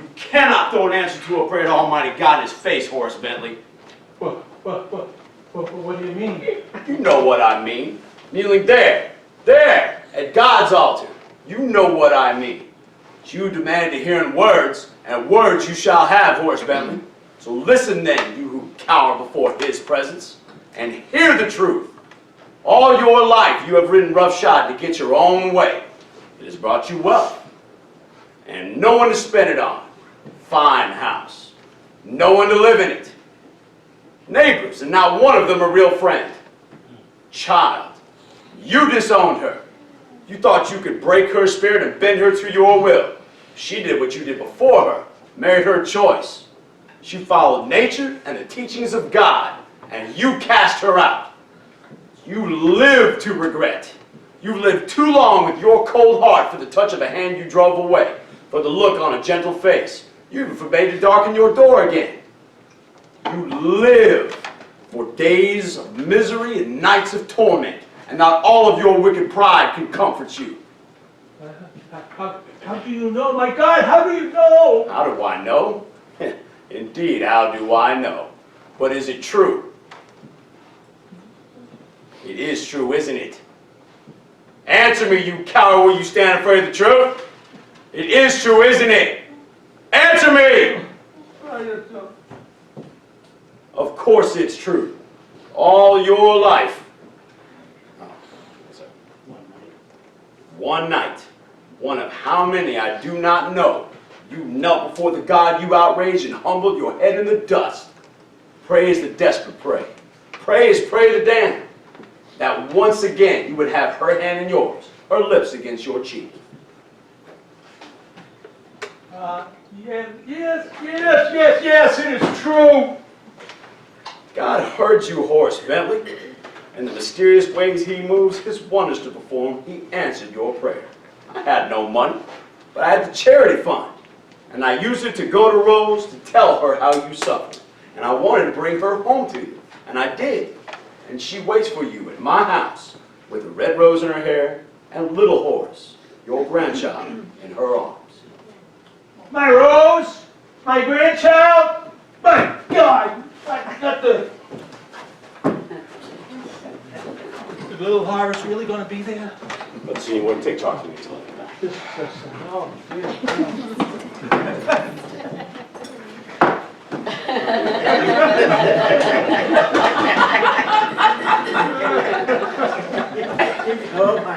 [SPEAKER 2] You cannot throw an answer to a prayer to Almighty God in his face, Horace Bentley.
[SPEAKER 5] What do you mean?
[SPEAKER 2] You know what I mean. Kneeling there, at God's altar. You know what I mean. You demanded to hear in words, and words you shall have, Horace Bentley. So listen then, you who cower before his presence, and hear the truth. All your life you have ridden roughshod to get your own way. It has brought you wealth, and no one to spend it on. Fine house. No one to live in it. Neighbors, and not one of them a real friend. Child, you disowned her. You thought you could break her spirit and bend her to your will. She did what you did before her, married her choice. She followed nature and the teachings of God, and you cast her out. You live to regret. You lived too long with your cold heart for the touch of a hand you drove away, for the look on a gentle face. You even forbade to darken your door again. You live for days of misery and nights of torment, and not all of your wicked pride can comfort you.
[SPEAKER 5] How do you know, my God? How do you know?
[SPEAKER 2] How do I know? Indeed, how do I know? But is it true? It is true, isn't it? Answer me, you coward, will you stand afraid of the truth? It is true, isn't it? Answer me! Of course it's true. All your life. One night. One of how many I do not know. You knelt before the God you outraged and humbled your head in the dust. Pray is the desperate pray. Pray is pray to damn. That once again you would have her hand in yours, her lips against your cheek.
[SPEAKER 5] Yes, it is true.
[SPEAKER 2] God heard you, Horace Bentley. In the mysterious ways he moves his wonders to perform, he answered your prayer. I had no money, but I had the charity fund. And I used it to go to Rose to tell her how you suffered. And I wanted to bring her home to you. And I did. and she waits for you in my house with a red rose in her hair and little Horace, your grandchild, in her arms.
[SPEAKER 5] My Rose, my grandchild, my God, I got the little Horace really gonna be there?
[SPEAKER 2] Let's see, what take charge of me tonight.
[SPEAKER 5] Oh, dear. Oh, my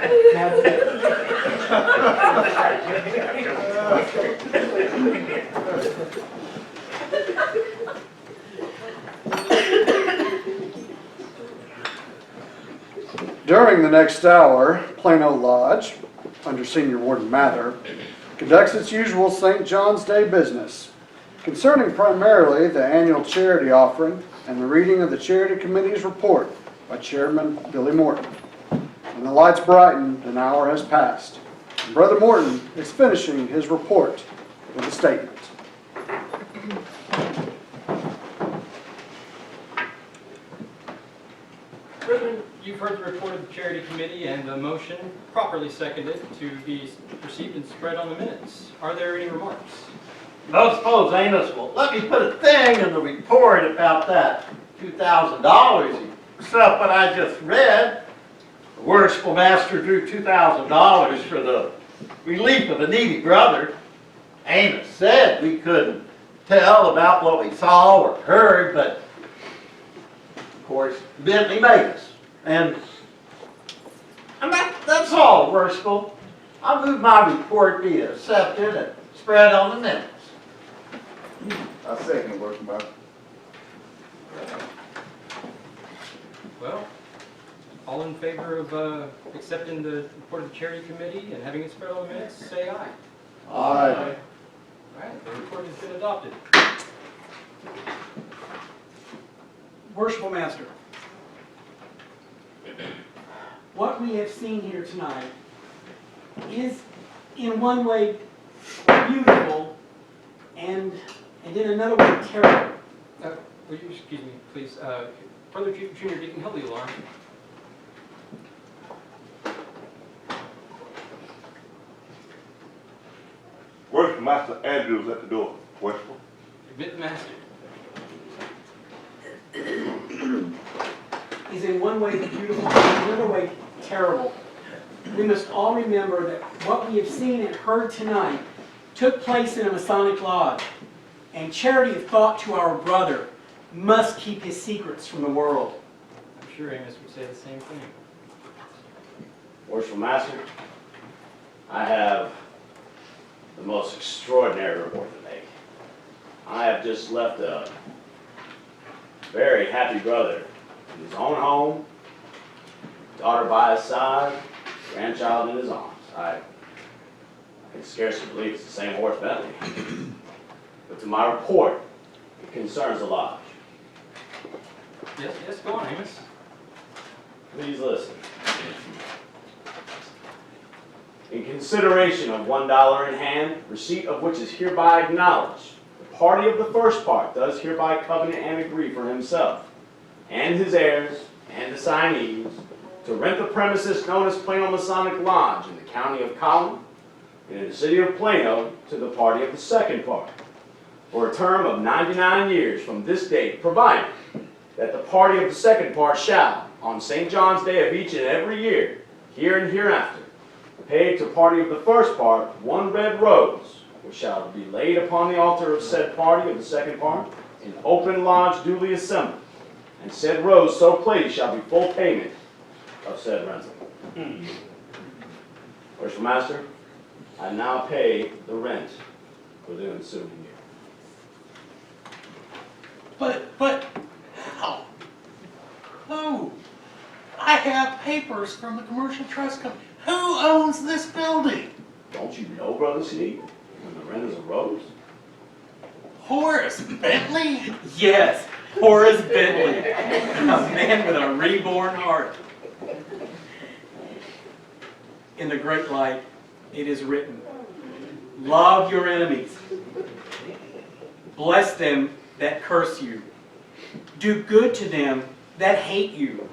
[SPEAKER 1] During the next hour, Plano Lodge, under Senior Warden Mather, conducts its usual St. John's Day business, concerning primarily the annual charity offering and the reading of the Charity Committee's report by Chairman Billy Morton. When the lights brighten, an hour has passed, and Brother Morton is finishing his report with a statement.
[SPEAKER 9] Brethren, you've heard the report of the Charity Committee and the motion properly seconded to be received and spread on the minutes. Are there any remarks?
[SPEAKER 10] I suppose Amos will let me put a thing in the report about that $2,000 stuff what I just read. The worshipful master drew $2,000 for the relief of a needy brother. Amos said we couldn't tell about what we saw or heard, but of course Bentley made us. And that's all, worshipful. I move my report be accepted and spread on the minutes.
[SPEAKER 7] I second, working by.
[SPEAKER 9] Well, all in favor of accepting the report of the Charity Committee and having it spread on the minutes, say aye.
[SPEAKER 1] Aye.
[SPEAKER 9] All right, the report has been adopted.
[SPEAKER 12] Worshipful Master, what we have seen here tonight is in one way beautiful and in another way terrible.
[SPEAKER 9] Will you excuse me, please? Brother Junior Deacon, help the alarm.
[SPEAKER 13] Worship Master Andrews at the door. Worshipful.
[SPEAKER 9] Admit the master.
[SPEAKER 12] Is in one way beautiful, in another way terrible. We must all remember that what we have seen and heard tonight took place in a Masonic lodge, and charity of thought to our brother must keep his secrets from the world.
[SPEAKER 9] I'm sure Amos would say the same thing.
[SPEAKER 2] Worshipful Master, I have the most extraordinary report to make. I have just left a very happy brother in his own home, daughter by his side, grandchild in his arms. I can scarcely believe it's the same Horace Bentley. But to my report, it concerns the lodge.
[SPEAKER 9] Yes, go on, Amos.
[SPEAKER 2] Please listen. In consideration of $1 in hand, receipt of which is hereby acknowledged, the party of the first part does hereby covenant and agree for himself, and his heirs, and assignees, to rent the premises known as Plano Masonic Lodge in the county of Collin, and in the city of Plano, to the party of the second part, for a term of 99 years from this date, provided that the party of the second part shall, on St. John's Day of each and every year, here and hereafter, pay to party of the first part 1 red rose, which shall be laid upon the altar of said party of the second part, in open lodge duly assembled, and said rose so placed shall be full payment of said rental. Worshipful Master, I now pay the rent for the ensuing year.
[SPEAKER 3] But, how? Who? I have papers from the Commercial Trust Company. Who owns this building?
[SPEAKER 2] Don't you know, Brother Steve, when the rent is a rose?
[SPEAKER 3] Horace Bentley?
[SPEAKER 12] Yes, Horace Bentley, a man with a reborn heart. In the great light, it is written, love your enemies, bless them that curse you, do good to them that hate you,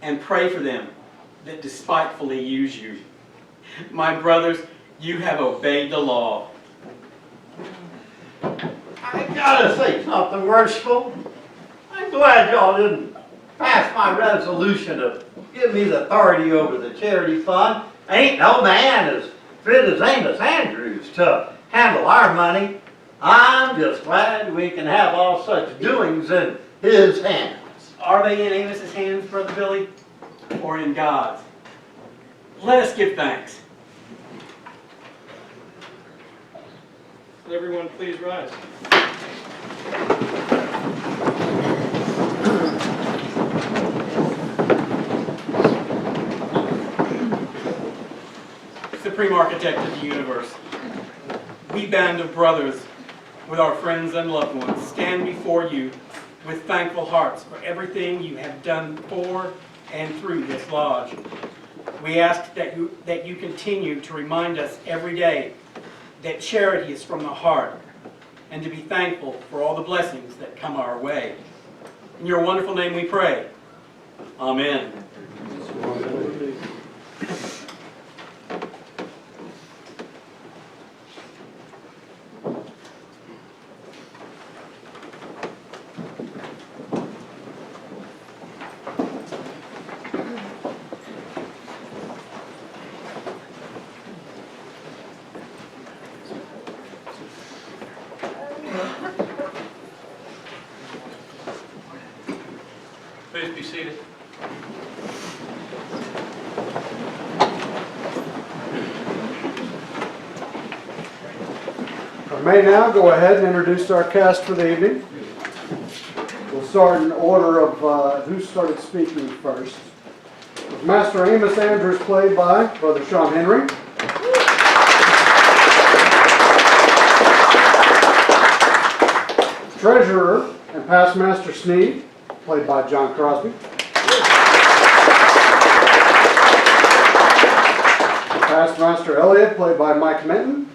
[SPEAKER 12] and pray for them that despitefully use you. My brothers, you have obeyed the law.
[SPEAKER 10] I gotta say something, worshipful. I'm glad y'all didn't pass my resolution to give me the authority over the charity fund. Ain't no man as fit as Amos Andrews to handle our money. I'm just glad we can have all such doings in his hands.
[SPEAKER 12] Are they in Amos's hands, Brother Billy, or in God's? Let us give thanks.
[SPEAKER 9] Will everyone please rise?
[SPEAKER 12] Supreme Architect of the universe, we band of brothers, with our friends and loved ones, stand before you with thankful hearts for everything you have done for and through this lodge. We ask that you continue to remind us every day that charity is from the heart, and to be thankful for all the blessings that come our way. In your wonderful name we pray. Amen.
[SPEAKER 9] Please be seated.
[SPEAKER 1] I may now go ahead and introduce our cast for the evening. We'll start in order of who started speaking first. Master Amos Andrews, played by Brother Sean Henry. Treasurer and Past Master Sneed, played by John Crosby. Past Master Elliott, played by Mike Minton.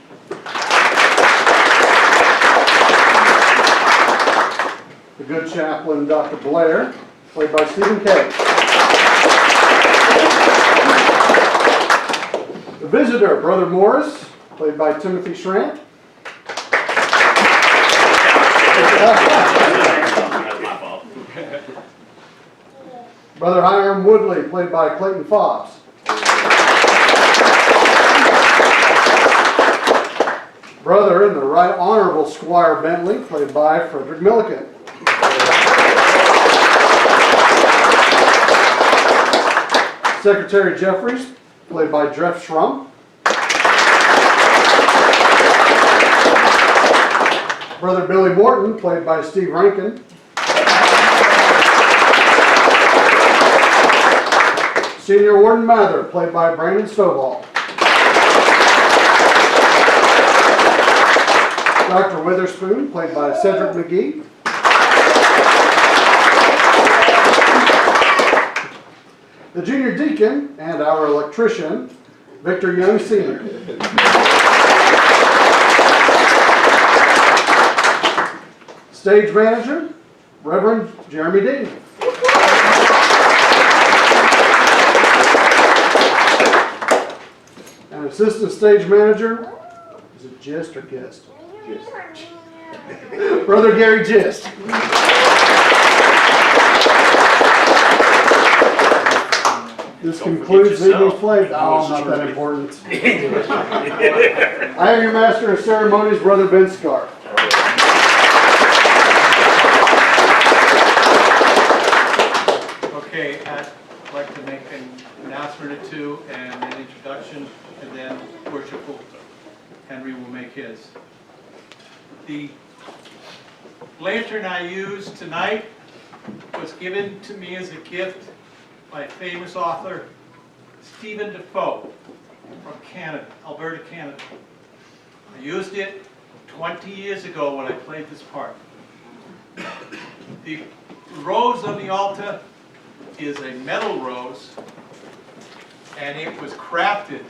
[SPEAKER 1] The Good Chaplain, Dr. Blair, played by Stephen Kay. The Visitor, Brother Morris, played by Timothy Schrant.
[SPEAKER 2] That's my fault.
[SPEAKER 1] Brother Hiram Woodley, played by Clayton Fobbs. Brother and the Right Honorable Squire Bentley, played by Frederick Milliken. Secretary Jeffries, played by Jeff Schrum. Brother Billy Morton, played by Steve Rankin. Senior Warden Mather, played by Brandon Stovall. Dr. Witherspoon, played by Cedric McGee. The Junior Deacon and our electrician, Victor Young Sr. Stage Manager, Reverend Jeremy Dean. And Assistant Stage Manager, is it Gist or Gist? Gist. Brother Gary Gist. This concludes the evening's play. Oh, not that important. I am your Master of Ceremonies, Brother Ben Scarf.
[SPEAKER 5] Okay, I'd like to make an announcement or two and an introduction, and then Worshipful Henry will make his. The lantern I used tonight was given to me as a gift by famous author Stephen Defoe from Canada, Alberta, Canada. I used it 20 years ago when I played this part. The rose on the altar is a metal rose, and it was crafted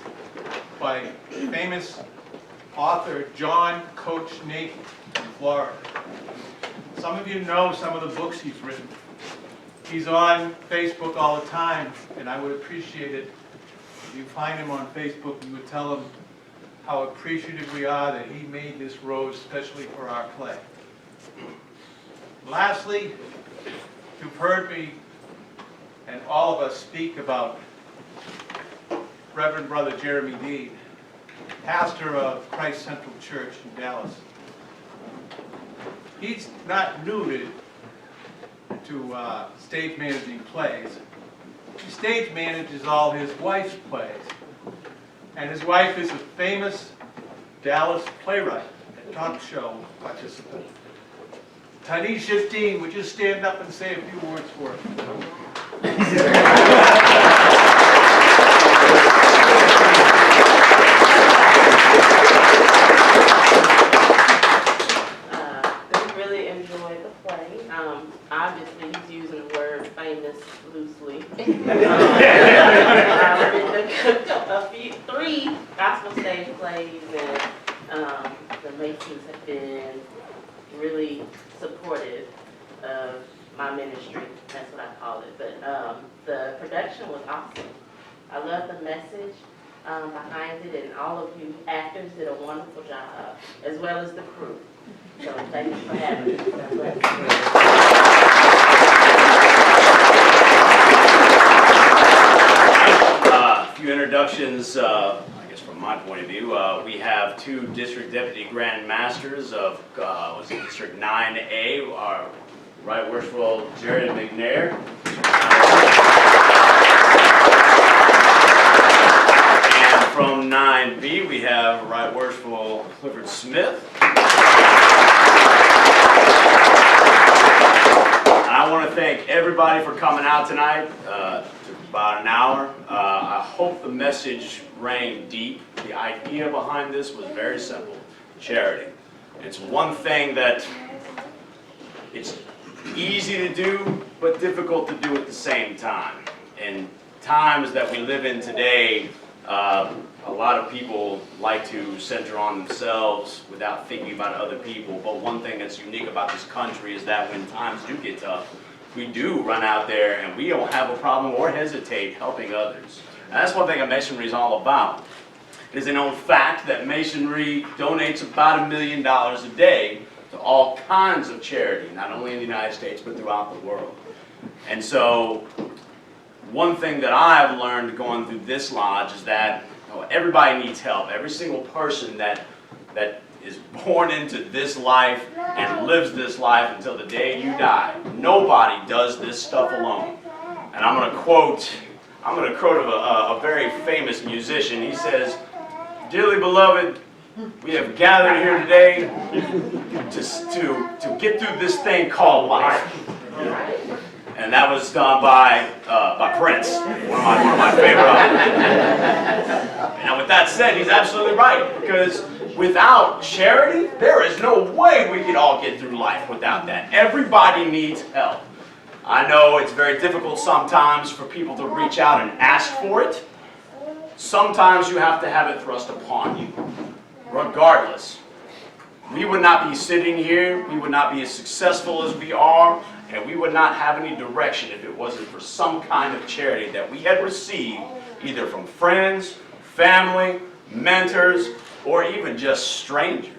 [SPEAKER 5] by famous author John Coach Nathan from Florida. Some of you know some of the books he's written. He's on Facebook all the time, and I would appreciate it if you find him on Facebook, you would tell him how appreciative we are that he made this road especially for our play. Lastly, you've heard me and all of us speak about Reverend Brother Jeremy Dean, pastor of Christ Central Church in Dallas. He's not new to stage managing plays. He stage manages all his wife's plays. And his wife is a famous Dallas playwright and talk show participant. Tanisha Dean, would you stand up and say a few words for him?
[SPEAKER 14] We really enjoyed the play. Obviously, he's using the word famous loosely. Three gospel stage plays, and the Masons have been really supportive of my ministry. That's what I call it. But the production was awesome. I love the message behind it, and all of you actors did a wonderful job, as well as the crew. So thank you for having me. God bless you.
[SPEAKER 2] A few introductions, I guess from my point of view. We have two District Deputy Grand Masters of District 9A, our Right Worshipful Jared McNair. And from 9B, we have Right Worshipful Clifford Smith. I want to thank everybody for coming out tonight. Took about an hour. I hope the message rang deep. The idea behind this was very simple: charity. It's one thing that it's easy to do, but difficult to do at the same time. In times that we live in today, a lot of people like to center on themselves without thinking about other people. But one thing that's unique about this country is that when times do get tough, we do run out there and we don't have a problem or hesitate helping others. And that's one thing that Masonry is all about. It is a known fact that Masonry donates about $1 million a day to all kinds of charity, not only in the United States, but throughout the world. And so, one thing that I've learned going through this lodge is that everybody needs help. Every single person that is born into this life and lives this life until the day you die. Nobody does this stuff alone. And I'm going to quote a very famous musician. He says, "Dearly beloved, we have gathered here today to get through this thing called life." And that was done by Prince, one of my favorite. And with that said, he's absolutely right, because without charity, there is no way we could all get through life without that. Everybody needs help. I know it's very difficult sometimes for people to reach out and ask for it. Sometimes you have to have it thrust upon you. Regardless, we would not be sitting here, we would not be as successful as we are, and we would not have any direction if it wasn't for some kind of charity that we had received, either from friends, family, mentors, or even just strangers.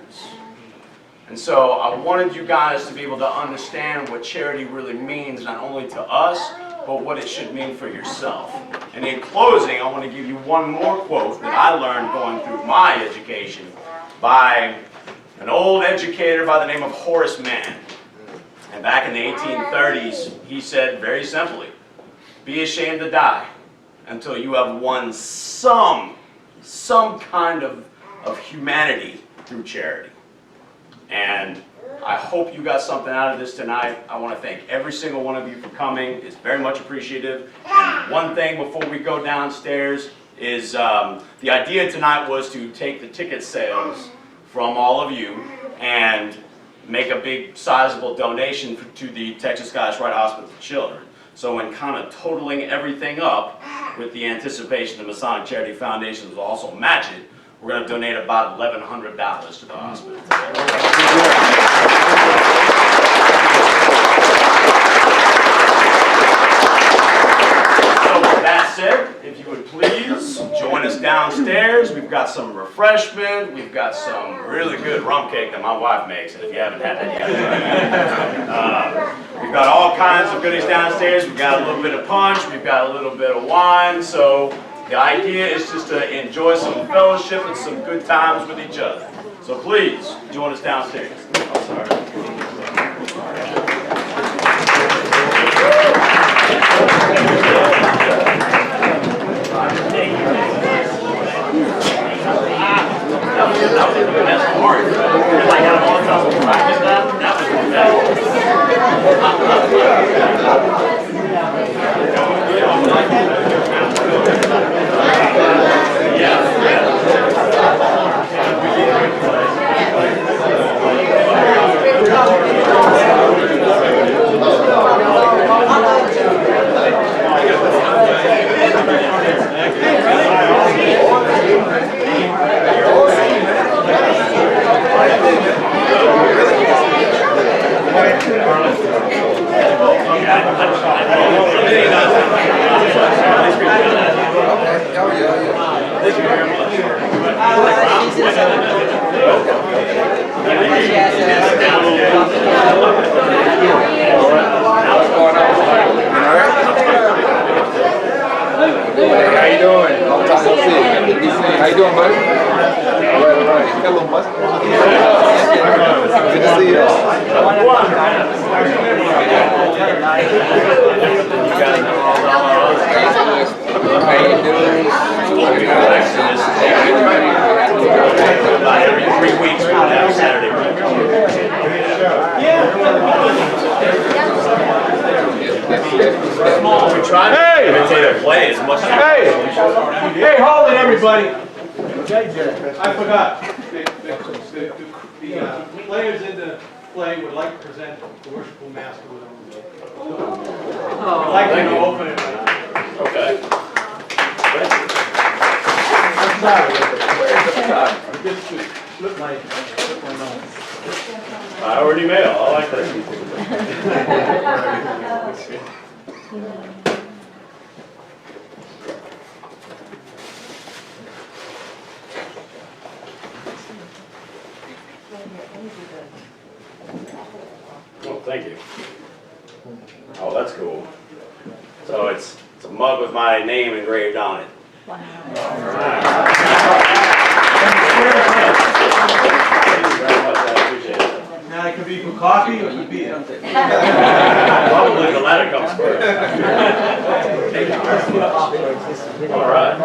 [SPEAKER 2] And so I wanted you guys to be able to understand what charity really means, not only to us, but what it should mean for yourself. And in closing, I want to give you one more quote that I learned going through my education by an old educator by the name of Horace Mann. And back in the 1830s, he said very simply, "Be ashamed to die until you have won some kind of humanity through charity." And I hope you got something out of this tonight. I want to thank every single one of you for coming. It's very much appreciative. And one thing before we go downstairs is the idea tonight was to take the ticket sales from all of you and make a big sizable donation to the Texas Scottish Rite Hospital for Children. So in kind of totaling everything up, with the anticipation the Masonic Charity Foundation will also match it, we're going to donate about $1,100 to the hospital. join us downstairs. We've got some refreshment. We've got some really good rum cake that my wife makes, and if you haven't had that yet. We've got all kinds of goodies downstairs. We've got a little bit of punch. We've got a little bit of wine. So the idea is just to enjoy some fellowship and some good times with each other. So please, join us downstairs. I'm sorry.
[SPEAKER 5] Hey, hold it, everybody. I forgot. The players in the play would like to present the worshipful master with a I'd like to open it.
[SPEAKER 2] Okay.
[SPEAKER 5] I'm sorry. Just to slip my nose.
[SPEAKER 2] Priority mail. I like that. Oh, thank you. Oh, that's cool. So it's a mug with my name engraved on it. Wow. All right. Thank you very much. I appreciate it.
[SPEAKER 5] Now it could be for coffee or for beer.
[SPEAKER 2] Probably the latter comes first. All right.